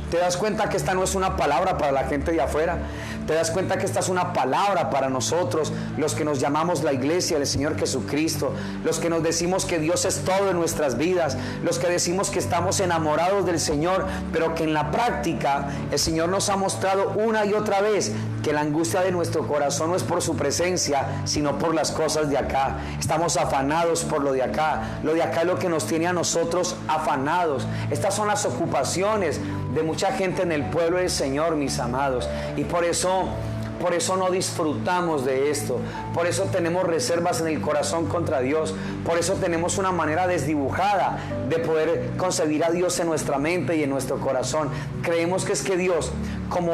Speaker 1: ¿Te das cuenta que esta no es una palabra para la gente de afuera? ¿Te das cuenta que esta es una palabra para nosotros, los que nos llamamos la iglesia del Señor Jesucristo, los que nos decimos que Dios es todo en nuestras vidas, los que decimos que estamos enamorados del Señor, pero que en la práctica el Señor nos ha mostrado una y otra vez que la angustia de nuestro corazón no es por su presencia, sino por las cosas de acá? Estamos afanados por lo de acá. Lo de acá es lo que nos tiene a nosotros afanados. Estas son las ocupaciones de mucha gente en el pueblo del Señor, mis amados, y por eso no disfrutamos de esto. Por eso tenemos reservas en el corazón contra Dios. Por eso tenemos una manera desdibujada de poder concebir a Dios en nuestra mente y en nuestro corazón. Creemos que es que Dios, como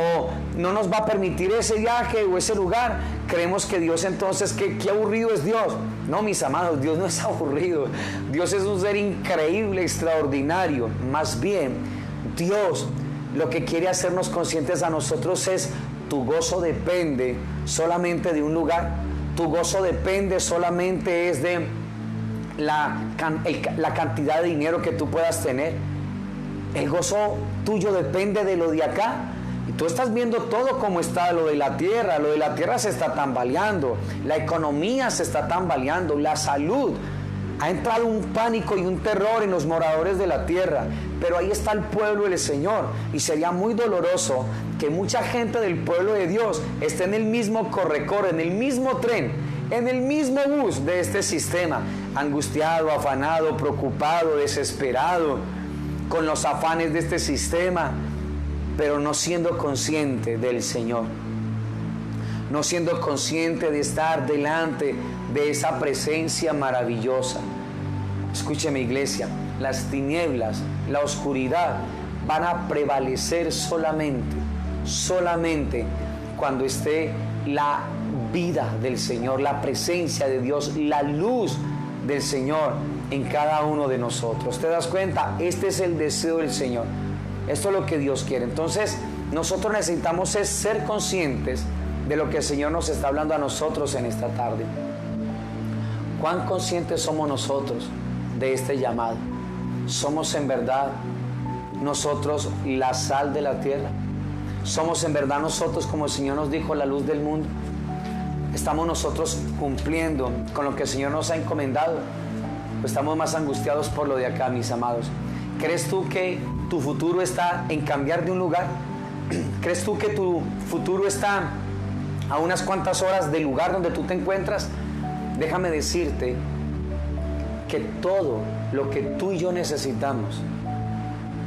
Speaker 1: no nos va a permitir ese viaje o ese lugar, creemos que Dios entonces, qué aburrido es Dios. No, mis amados, Dios no es aburrido. Dios es un ser increíble, extraordinario. Más bien, Dios lo que quiere hacernos conscientes a nosotros es: tu gozo depende solamente de un lugar. Tu gozo depende solamente es de la cantidad de dinero que tú puedas tener. El gozo tuyo depende de lo de acá. Y tú estás viendo todo como está lo de la tierra. Lo de la tierra se está tambaleando. La economía se está tambaleando. La salud. Ha entrado un pánico y un terror en los moradores de la tierra, pero ahí está el pueblo del Señor, y sería muy doloroso que mucha gente del pueblo de Dios esté en el mismo corre-corre, en el mismo tren, en el mismo bus de este sistema, angustiado, afanado, preocupado, desesperado, con los afanes de este sistema, pero no siendo consciente del Señor, no siendo consciente de estar delante de esa presencia maravillosa. Escúcheme, iglesia, las tinieblas, la oscuridad van a prevalecer solamente cuando esté la vida del Señor, la presencia de Dios, la luz del Señor en cada uno de nosotros. ¿Te das cuenta? Este es el deseo del Señor. Esto es lo que Dios quiere. Entonces, nosotros necesitamos ser conscientes de lo que el Señor nos está hablando a nosotros en esta tarde. ¿Cuán conscientes somos nosotros de este llamado? ¿Somos en verdad nosotros la sal de la tierra? ¿Somos en verdad nosotros, como el Señor nos dijo, la luz del mundo? ¿Estamos nosotros cumpliendo con lo que el Señor nos ha encomendado? ¿O estamos más angustiados por lo de acá, mis amados? ¿Crees tú que tu futuro está en cambiar de un lugar? ¿Crees tú que tu futuro está a unas cuantas horas del lugar donde tú te encuentras? Déjame decirte que todo lo que tú y yo necesitamos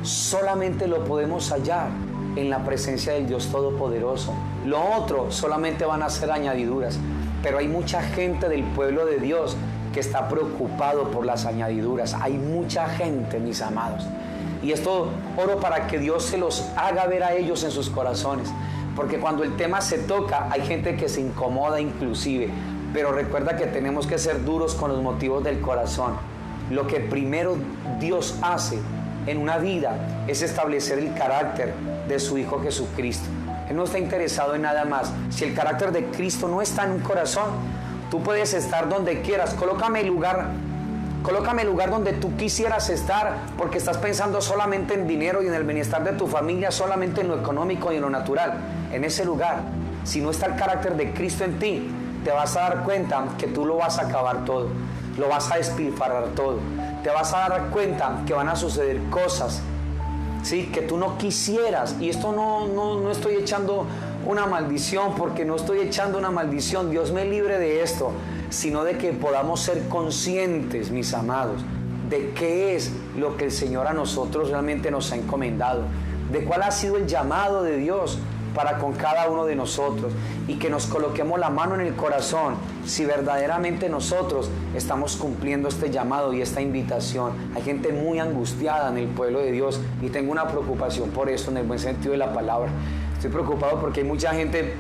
Speaker 1: solamente lo podemos hallar en la presencia del Dios Todopoderoso. Lo otro solamente van a ser añadiduras. Pero hay mucha gente del pueblo de Dios que está preocupado por las añadiduras. Hay mucha gente, mis amados. Y esto oro para que Dios se los haga ver a ellos en sus corazones. Porque cuando el tema se toca, hay gente que se incomoda inclusive. Pero recuerda que tenemos que ser duros con los motivos del corazón. Lo que primero Dios hace en una vida es establecer el carácter de su Hijo Jesucristo. Él no está interesado en nada más. Si el carácter de Cristo no está en un corazón, tú puedes estar donde quieras. Colócame el lugar donde tú quisieras estar, porque estás pensando solamente en dinero y en el bienestar de tu familia, solamente en lo económico y en lo natural. En ese lugar, si no está el carácter de Cristo en ti, te vas a dar cuenta que tú lo vas a acabar todo, lo vas a despilfarrar todo. Te vas a dar cuenta que van a suceder cosas, ¿sí?, que tú no quisieras. Y esto no estoy echando una maldición, porque no estoy echando una maldición, Dios me libre de esto, sino de que podamos ser conscientes, mis amados, de qué es lo que el Señor a nosotros realmente nos ha encomendado, de cuál ha sido el llamado de Dios para con cada uno de nosotros, y que nos coloquemos la mano en el corazón si verdaderamente nosotros estamos cumpliendo este llamado y esta invitación. Hay gente muy angustiada en el pueblo de Dios, y tengo una preocupación por eso, en el buen sentido de la palabra. Estoy preocupado porque hay mucha gente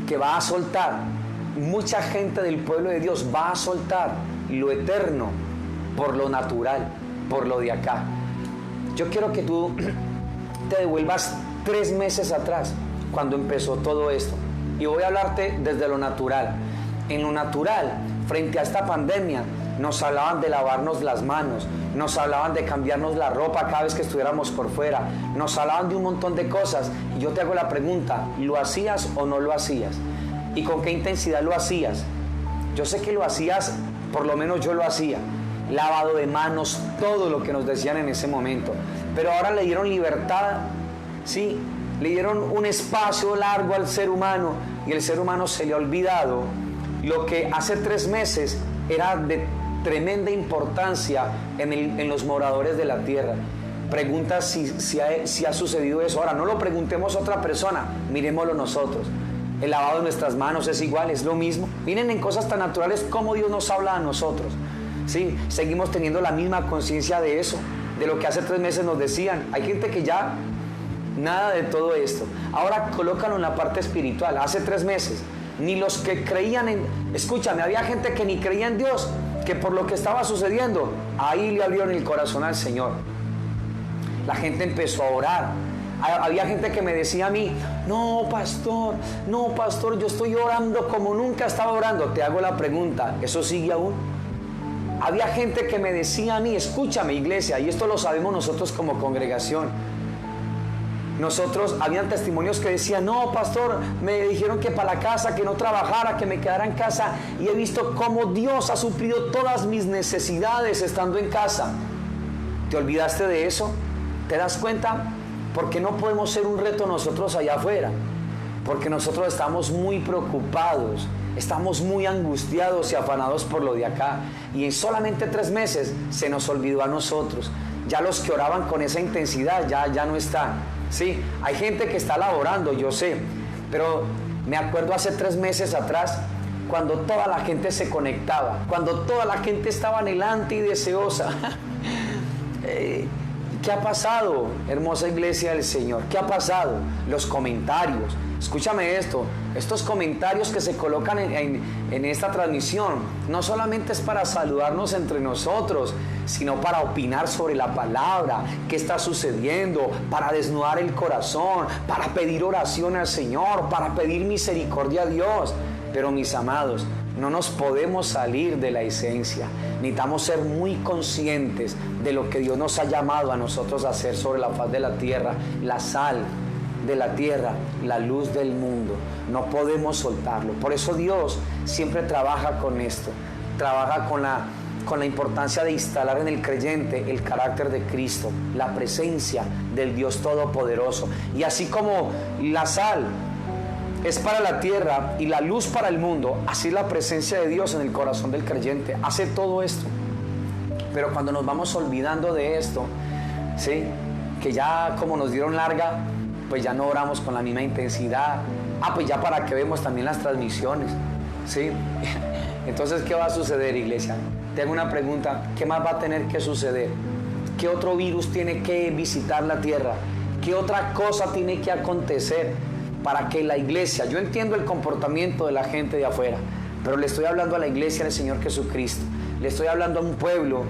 Speaker 1: que va a soltar, mucha gente del pueblo de Dios va a soltar lo eterno por lo natural, por lo de acá. Yo quiero que tú te devuelvas 3 meses atrás, cuando empezó todo esto. Y voy a hablarte desde lo natural. En lo natural, frente a esta pandemia, nos hablaban de lavarnos las manos, nos hablaban de cambiarnos la ropa cada vez que estuviéramos por fuera, nos hablaban de un montón de cosas. Y yo te hago la pregunta, ¿lo hacías o no lo hacías? ¿Y con qué intensidad lo hacías? Yo sé que lo hacías, por lo menos yo lo hacía. Lavado de manos, todo lo que nos decían en ese momento. Pero ahora le dieron libertad, ¿sí? Le dieron un espacio largo al ser humano y el ser humano se le ha olvidado lo que hace 3 meses era de tremenda importancia en los moradores de la tierra. Pregunta si ha sucedido eso. Ahora, no lo preguntemos a otra persona, miremoslo nosotros. El lavado de nuestras manos es igual, es lo mismo. Miren en cosas tan naturales como Dios nos habla a nosotros. ¿Sí? Seguimos teniendo la misma conciencia de eso, de lo que hace 3 meses nos decían. Hay gente que ya nada de todo esto. Ahora colócalo en la parte espiritual. Hace 3 meses, ni los que creían escúchame, había gente que ni creía en Dios, que por lo que estaba sucediendo, ahí le abrieron el corazón al Señor. La gente empezó a orar. Había gente que me decía a mí, no pastor, yo estoy orando como nunca estaba orando. Te hago la pregunta, ¿eso sigue aún? Había gente que me decía a mí, escúchame iglesia, y esto lo sabemos nosotros como congregación. Habían testimonios que decían, no pastor, me dijeron que para la casa, que no trabajara, que me quedara en casa, y he visto cómo Dios ha suplido todas mis necesidades estando en casa. ¿Te olvidaste de eso? ¿Te das cuenta? Porque no podemos ser un reto nosotros allá afuera, porque nosotros estamos muy preocupados, estamos muy angustiados y afanados por lo de acá, y en solamente 3 meses se nos olvidó a nosotros. Ya los que oraban con esa intensidad ya no están. Sí, hay gente que está laborando, yo sé, pero me acuerdo hace 3 meses atrás, cuando toda la gente se conectaba, cuando toda la gente estaba anhelante y deseosa. ¿Qué ha pasado, hermosa iglesia del Señor? ¿Qué ha pasado? Los comentarios. Escúchame esto, estos comentarios que se colocan en esta transmisión, no solamente es para saludarnos entre nosotros, sino para opinar sobre la palabra, qué está sucediendo, para desnudar el corazón, para pedir oración al Señor, para pedir misericordia a Dios. Pero mis amados, no nos podemos salir de la esencia. Necesitamos ser muy conscientes de lo que Dios nos ha llamado a nosotros a hacer sobre la faz de la tierra, la sal de la tierra, la luz del mundo. No podemos soltarlo. Por eso Dios siempre trabaja con esto, trabaja con la importancia de instalar en el creyente el carácter de Cristo, la presencia del Dios Todopoderoso. Y así como la sal es para la tierra y la luz para el mundo, así la presencia de Dios en el corazón del creyente hace todo esto. Pero cuando nos vamos olvidando de esto, ¿sí? Que ya como nos dieron larga, pues ya no oramos con la misma intensidad. Pues ya para que vemos también las transmisiones, ¿sí? Entonces, ¿qué va a suceder, iglesia? Te hago una pregunta, ¿qué más va a tener que suceder? ¿Qué otro virus tiene que visitar la tierra? ¿Qué otra cosa tiene que acontecer para que la iglesia, yo entiendo el comportamiento de la gente de afuera, pero le estoy hablando a la iglesia del Señor Jesucristo, le estoy hablando a un pueblo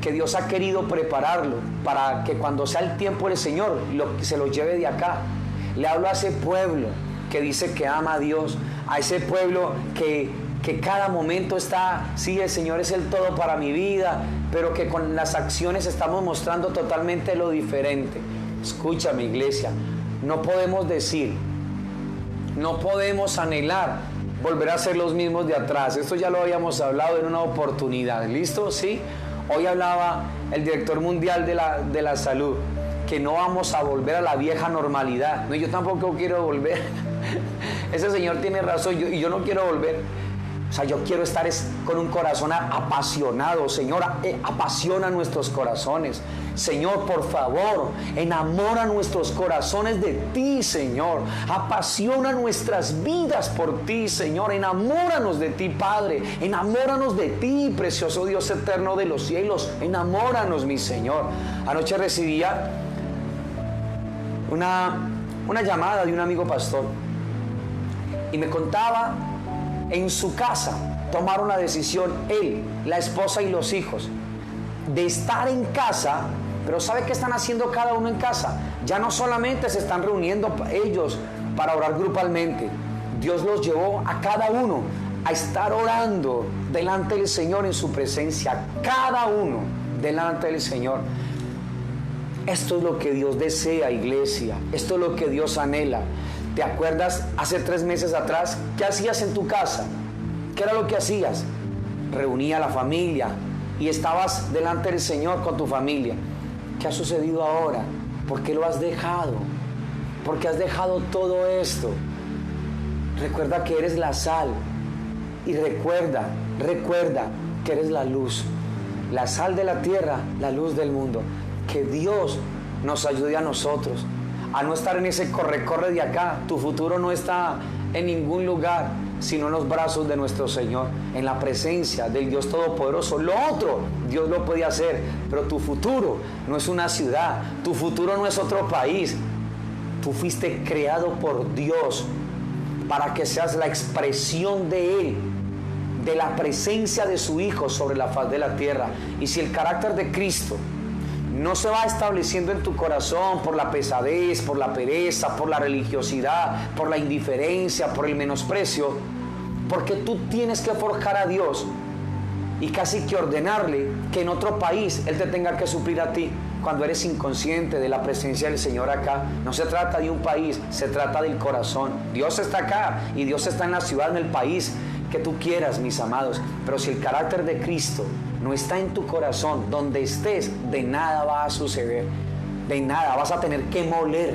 Speaker 1: que Dios ha querido prepararlo para que cuando sea el tiempo del Señor se lo lleve de acá? Le hablo a ese pueblo que dice que ama a Dios, a ese pueblo que cada momento está, sí, el Señor es el todo para mi vida, pero que con las acciones estamos mostrando totalmente lo diferente. Escúchame, iglesia, no podemos decir, no podemos anhelar volver a ser los mismos de atrás. Esto ya lo habíamos hablado en una oportunidad, ¿listo? ¿Sí? Hoy hablaba el director mundial de la salud, que no vamos a volver a la vieja normalidad. No, yo tampoco quiero volver. Ese señor tiene razón, y yo no quiero volver. O sea, yo quiero estar con un corazón apasionado. Señor, apasiona nuestros corazones. Señor, por favor, enamora nuestros corazones de ti, Señor. Apasiona nuestras vidas por ti, Señor. Enamóranos de ti, Padre. Enamóranos de ti, precioso Dios eterno de los cielos. Enamóranos, mi Señor. Anoche recibía una llamada de un amigo pastor y me contaba, en su casa tomaron la decisión, él, la esposa y los hijos, de estar en casa. Pero ¿sabe qué están haciendo cada uno en casa? Ya no solamente se están reuniendo ellos para orar grupalmente. Dios los llevó a cada uno a estar orando delante del Señor en su presencia. Cada uno delante del Señor. Esto es lo que Dios desea, iglesia. Esto es lo que Dios anhela. ¿Te acuerdas hace 3 meses atrás? ¿Qué hacías en tu casa? ¿Qué era lo que hacías? Reunía a la familia y estabas delante del Señor con tu familia. ¿Qué ha sucedido ahora? ¿Por qué lo has dejado? ¿Por qué has dejado todo esto? Recuerda que eres la sal. Y recuerda que eres la luz. La sal de la tierra, la luz del mundo. Que Dios nos ayude a nosotros a no estar en ese corre-corre de acá. Tu futuro no está en ningún lugar, sino en los brazos de nuestro Señor, en la presencia del Dios Todopoderoso. Lo otro, Dios lo puede hacer, pero tu futuro no es una ciudad, tu futuro no es otro país. Tú fuiste creado por Dios para que seas la expresión de Él, de la presencia de su Hijo sobre la faz de la tierra. Y si el carácter de Cristo no se va estableciendo en tu corazón por la pesadez, por la pereza, por la religiosidad, por la indiferencia, por el menosprecio, porque tú tienes que forjar a Dios y casi que ordenarle que en otro país Él te tenga que suplir a ti cuando eres inconsciente de la presencia del Señor acá. No se trata de un país, se trata del corazón. Dios está acá y Dios está en la ciudad, en el país que tú quieras, mis amados. Pero si el carácter de Cristo no está en tu corazón, donde estés, de nada va a suceder. De nada, vas a tener que moler.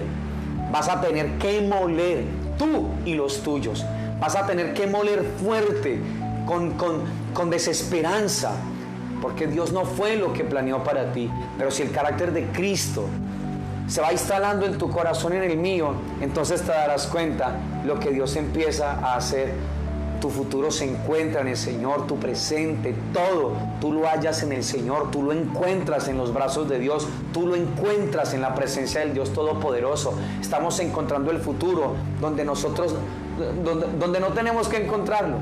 Speaker 1: Vas a tener que moler tú y los tuyos. Vas a tener que moler fuerte, con desesperanza, porque Dios no fue lo que planeó para ti. Pero si el carácter de Cristo se va instalando en tu corazón y en el mío, entonces te darás cuenta lo que Dios empieza a hacer. Tu futuro se encuentra en el Señor, tu presente, todo, tú lo hallas en el Señor, tú lo encuentras en los brazos de Dios, tú lo encuentras en la presencia del Dios Todopoderoso. Estamos encontrando el futuro donde nosotros, donde no tenemos que encontrarlo.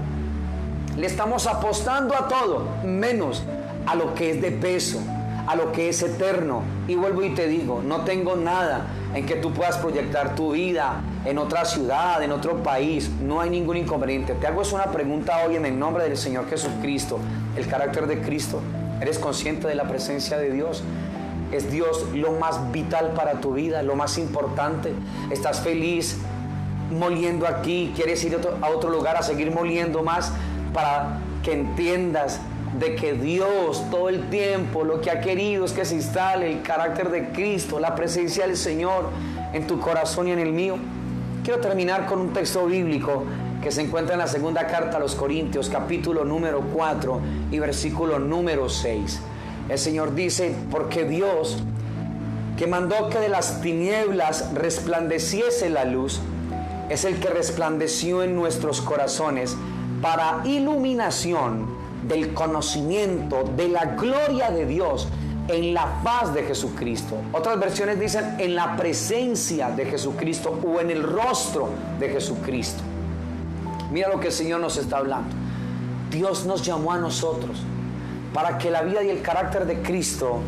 Speaker 1: Le estamos apostando a todo, menos a lo que es de peso, a lo que es eterno. Y vuelvo y te digo, no tengo nada en que tú puedas proyectar tu vida en otra ciudad, en otro país. No hay ningún inconveniente. Te hago una pregunta hoy en el nombre del Señor Jesucristo. El carácter de Cristo. ¿Eres consciente de la presencia de Dios? ¿Es Dios lo más vital para tu vida, lo más importante? ¿Estás feliz moliendo aquí? ¿Quieres ir a otro lugar a seguir moliendo más? Para que entiendas de que Dios todo el tiempo lo que ha querido es que se instale el carácter de Cristo, la presencia del Señor en tu corazón y en el mío. Quiero terminar con un texto bíblico que se encuentra en la segunda carta a los Corintios, capítulo número 4 y versículo número 6. El Señor dice: porque Dios, que mandó que de las tinieblas resplandeciese la luz, es el que resplandeció en nuestros corazones para iluminación del conocimiento de la gloria de Dios en la faz de Jesucristo. Otras versiones dicen en la presencia de Jesucristo o en el rostro de Jesucristo. Mira lo que el Señor nos está hablando. Dios nos llamó a nosotros para que la vida y el carácter de Cristo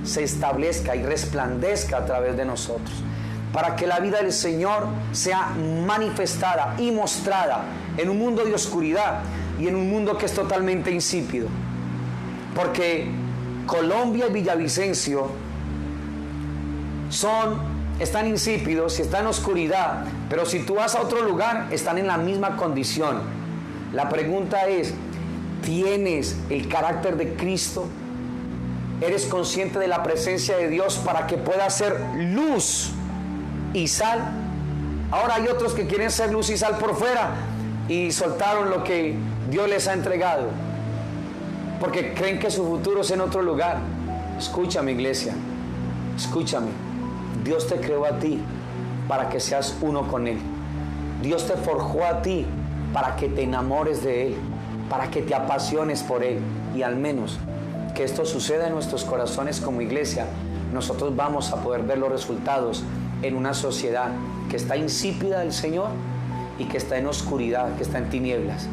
Speaker 1: se establezca y resplandezca a través de nosotros, para que la vida del Señor sea manifestada y mostrada en un mundo de oscuridad y en un mundo que es totalmente insípido. Porque Colombia y Villavicencio están insípidos y están en oscuridad, pero si tú vas a otro lugar, están en la misma condición. La pregunta es: ¿tienes el carácter de Cristo? ¿Eres consciente de la presencia de Dios para que puedas ser luz y sal? Ahora hay otros que quieren ser luz y sal por fuera y soltaron lo que Dios les ha entregado porque creen que su futuro es en otro lugar. Escúchame, iglesia, escúchame. Dios te creó a ti para que seas uno con Él. Dios te forjó a ti para que te enamores de Él, para que te apasiones por Él. Y al menos que esto suceda en nuestros corazones como iglesia, nosotros vamos a poder ver los resultados en una sociedad que está insípida del Señor y que está en oscuridad, que está en tinieblas.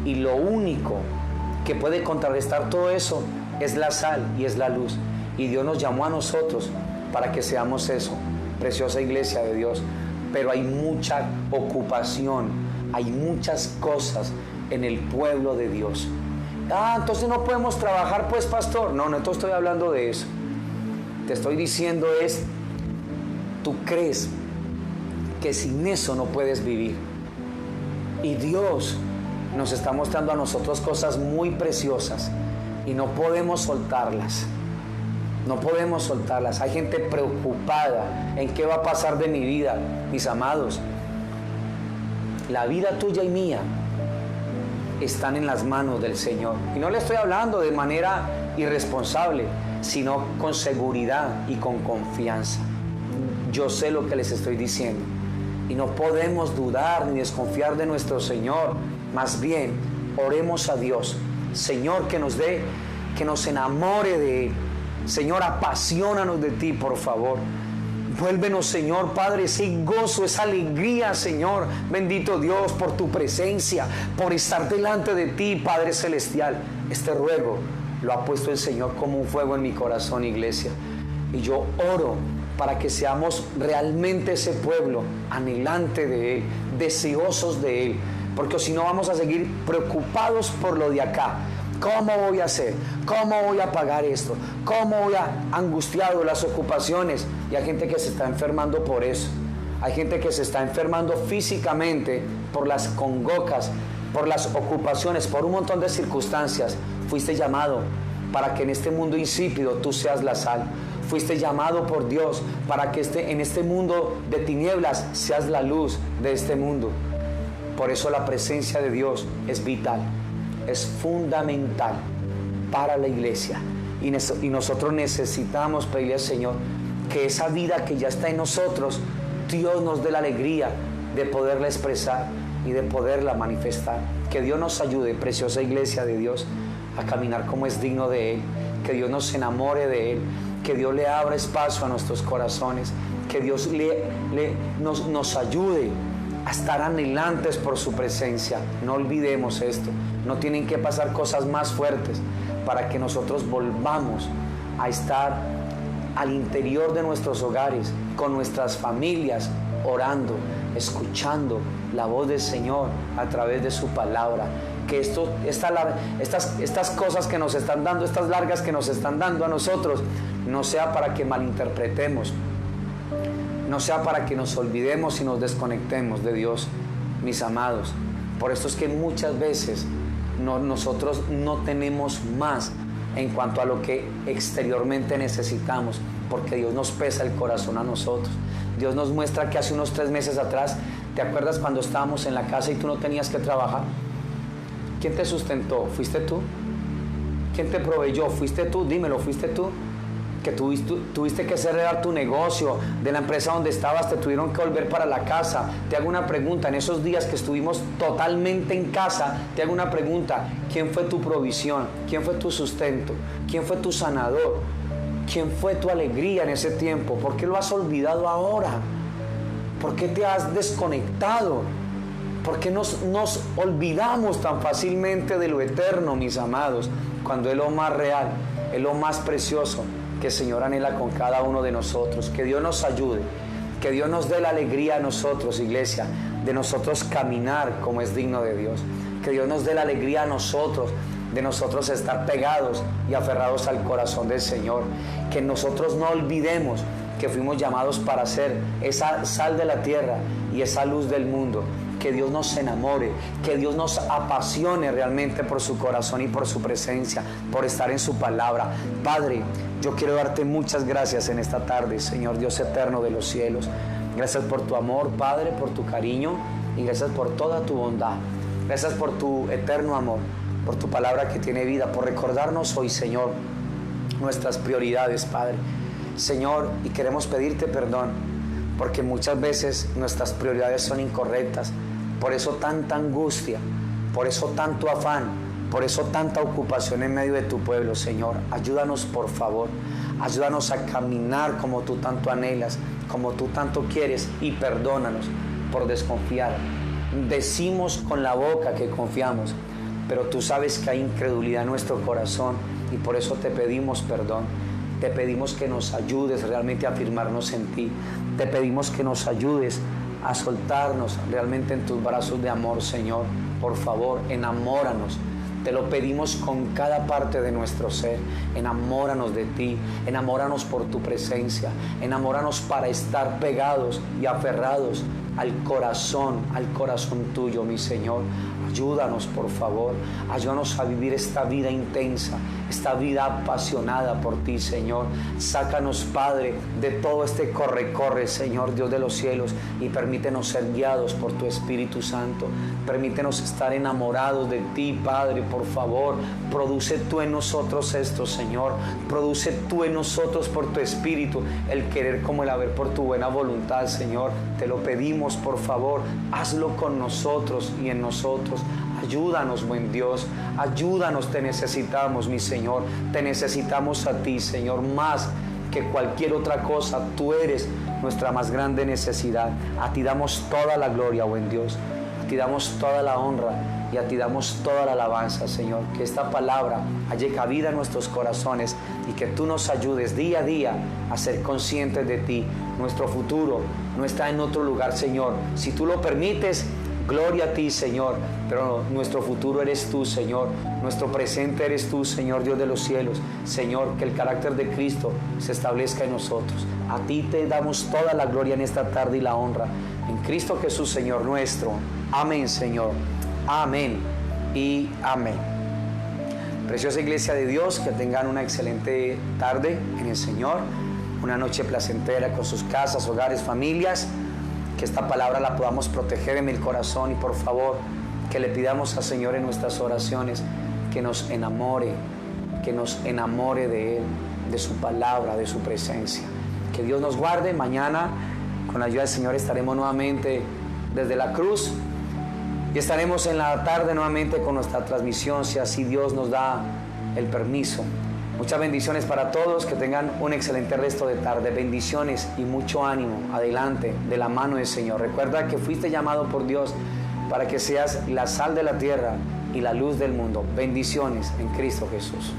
Speaker 1: Y lo único que puede contrarrestar todo eso es la sal y es la luz. Y Dios nos llamó a nosotros para que seamos eso, preciosa iglesia de Dios. Pero hay mucha ocupación, hay muchas cosas en el pueblo de Dios. Entonces no podemos trabajar, pues, pastor. No te estoy hablando de eso. Te estoy diciendo tú crees que sin eso no puedes vivir. Y Dios nos está mostrando a nosotros cosas muy preciosas y no podemos soltarlas. No podemos soltarlas. Hay gente preocupada en qué va a pasar de mi vida. Mis amados, la vida tuya y mía están en las manos del Señor. Y no le estoy hablando de manera irresponsable, sino con seguridad y con confianza. Yo sé lo que les estoy diciendo. Y no podemos dudar ni desconfiar de nuestro Señor. Más bien, oremos a Dios. Señor, que nos enamore de Él. Señor, apasionanos de ti, por favor. Vuélvenos, Señor, Padre, ese gozo, esa alegría, Señor. Bendito Dios, por tu presencia, por estar delante de ti, Padre Celestial. Este ruego lo ha puesto el Señor como un fuego en mi corazón, iglesia. Y yo oro para que seamos realmente ese pueblo anhelante de Él, deseosos de Él. Porque si no vamos a seguir preocupados por lo de acá. ¿Cómo voy a hacer? ¿Cómo voy a pagar esto? ¿Cómo voy a angustiado las ocupaciones? Y hay gente que se está enfermando por eso. Hay gente que se está enfermando físicamente por las congocas, por las ocupaciones, por un montón de circunstancias. Fuiste llamado para que en este mundo insípido tú seas la sal. Fuiste llamado por Dios para que en este mundo de tinieblas seas la luz de este mundo. Por eso la presencia de Dios es vital, es fundamental para la iglesia. Y nosotros necesitamos pedirle al Señor que esa vida que ya está en nosotros, Dios nos dé la alegría de poderla expresar y de poderla manifestar. Que Dios nos ayude, preciosa iglesia de Dios, a caminar como es digno de Él. Que Dios nos enamore de Él. Que Dios le abra espacio a nuestros corazones. Que Dios nos ayude a estar anhelantes por su presencia. No olvidemos esto. No tienen que pasar cosas más fuertes para que nosotros volvamos a estar al interior de nuestros hogares, con nuestras familias, orando, escuchando la voz del Señor a través de su palabra. Que estas cosas que nos están dando, estas largas que nos están dando a nosotros, no sea para que malinterpretemos, no sea para que nos olvidemos y nos desconectemos de Dios, mis amados. Por esto es que muchas veces nosotros no tenemos más en cuanto a lo que exteriormente necesitamos, porque Dios nos pesa el corazón a nosotros. Dios nos muestra que hace unos 3 meses atrás, ¿te acuerdas cuando estábamos en la casa y tú no tenías que trabajar? ¿Quién te sustentó? ¿Fuiste tú? ¿Quién te proveyó? ¿Fuiste tú? Dímelo, ¿fuiste tú? Que tuviste que cerrar tu negocio, de la empresa donde estabas, te tuvieron que volver para la casa. Te hago una pregunta, en esos días que estuvimos totalmente en casa, te hago una pregunta: ¿quién fue tu provisión? ¿Quién fue tu sustento? ¿Quién fue tu sanador? ¿Quién fue tu alegría en ese tiempo? ¿Por qué lo has olvidado ahora? ¿Por qué te has desconectado? ¿Por qué nos olvidamos tan fácilmente de lo eterno, mis amados? Cuando es lo más real, es lo más precioso que el Señor anhela con cada uno de nosotros. Que Dios nos ayude, que Dios nos dé la alegría a nosotros, iglesia, de nosotros caminar como es digno de Dios. Que Dios nos dé la alegría a nosotros, de nosotros estar pegados y aferrados al corazón del Señor. Que nosotros no olvidemos que fuimos llamados para ser esa sal de la tierra y esa luz del mundo. Que Dios nos enamore, que Dios nos apasione realmente por su corazón y por su presencia, por estar en su palabra. Padre, yo quiero darte muchas gracias en esta tarde, Señor Dios eterno de los cielos. Gracias por tu amor, Padre, por tu cariño y gracias por toda tu bondad. Gracias por tu eterno amor, por tu palabra que tiene vida, por recordarnos hoy, Señor, nuestras prioridades, Padre. Señor, y queremos pedirte perdón, porque muchas veces nuestras prioridades son incorrectas. Por eso tanta angustia, por eso tanto afán, por eso tanta ocupación en medio de tu pueblo, Señor. Ayúdanos, por favor. Ayúdanos a caminar como tú tanto anhelas, como tú tanto quieres, y perdónanos por desconfiar. Decimos con la boca que confiamos, pero tú sabes que hay incredulidad en nuestro corazón y por eso te pedimos perdón. Te pedimos que nos ayudes realmente a afirmarnos en ti. Te pedimos que nos ayudes a soltarnos realmente en tus brazos de amor, Señor. Por favor, enamóranos. Te lo pedimos con cada parte de nuestro ser. Enamóranos de ti, enamóranos por tu presencia, enamóranos para estar pegados y aferrados al corazón tuyo, mi Señor. Ayúdanos, por favor, ayúdanos a vivir esta vida intensa, esta vida apasionada por ti, Señor. Sácanos, Padre, de todo este corre, Señor, Dios de los cielos, y permítenos ser guiados por tu Espíritu Santo. Permítenos estar enamorados de ti, Padre, por favor. Produce tú en nosotros esto, Señor. Produce tú en nosotros por tu Espíritu el querer como el haber por tu buena voluntad, Señor. Te lo pedimos, por favor. Hazlo con nosotros y en nosotros. Ayúdanos, buen Dios. Ayúdanos, te necesitamos, mi Señor. Te necesitamos a ti, Señor, más que cualquier otra cosa. Tú eres nuestra más grande necesidad. A ti damos toda la gloria, buen Dios. A ti damos toda la honra y a ti damos toda la alabanza, Señor. Que esta palabra halle cabida en nuestros corazones y que tú nos ayudes día a día a ser conscientes de ti. Nuestro futuro no está en otro lugar, Señor. Si tú lo permites, gloria a ti, Señor, pero nuestro futuro eres tú, Señor. Nuestro presente eres tú, Señor, Dios de los cielos. Señor, que el carácter de Cristo se establezca en nosotros. A ti te damos toda la gloria en esta tarde y la honra. En Cristo Jesús, Señor nuestro. Amén, Señor. Amén y amén. Preciosa iglesia de Dios, que tengan una excelente tarde en el Señor. Una noche placentera con sus casas, hogares, familias. Que esta palabra la podamos proteger en el corazón y por favor que le pidamos al Señor en nuestras oraciones que nos enamore de Él, de su palabra, de su presencia. Que Dios nos guarde. Mañana con la ayuda del Señor estaremos nuevamente desde la cruz y estaremos en la tarde nuevamente con nuestra transmisión, si así Dios nos da el permiso. Muchas bendiciones para todos, que tengan un excelente resto de tarde. Bendiciones y mucho ánimo. Adelante, de la mano del Señor. Recuerda que fuiste llamado por Dios para que seas la sal de la tierra y la luz del mundo. Bendiciones en Cristo Jesús.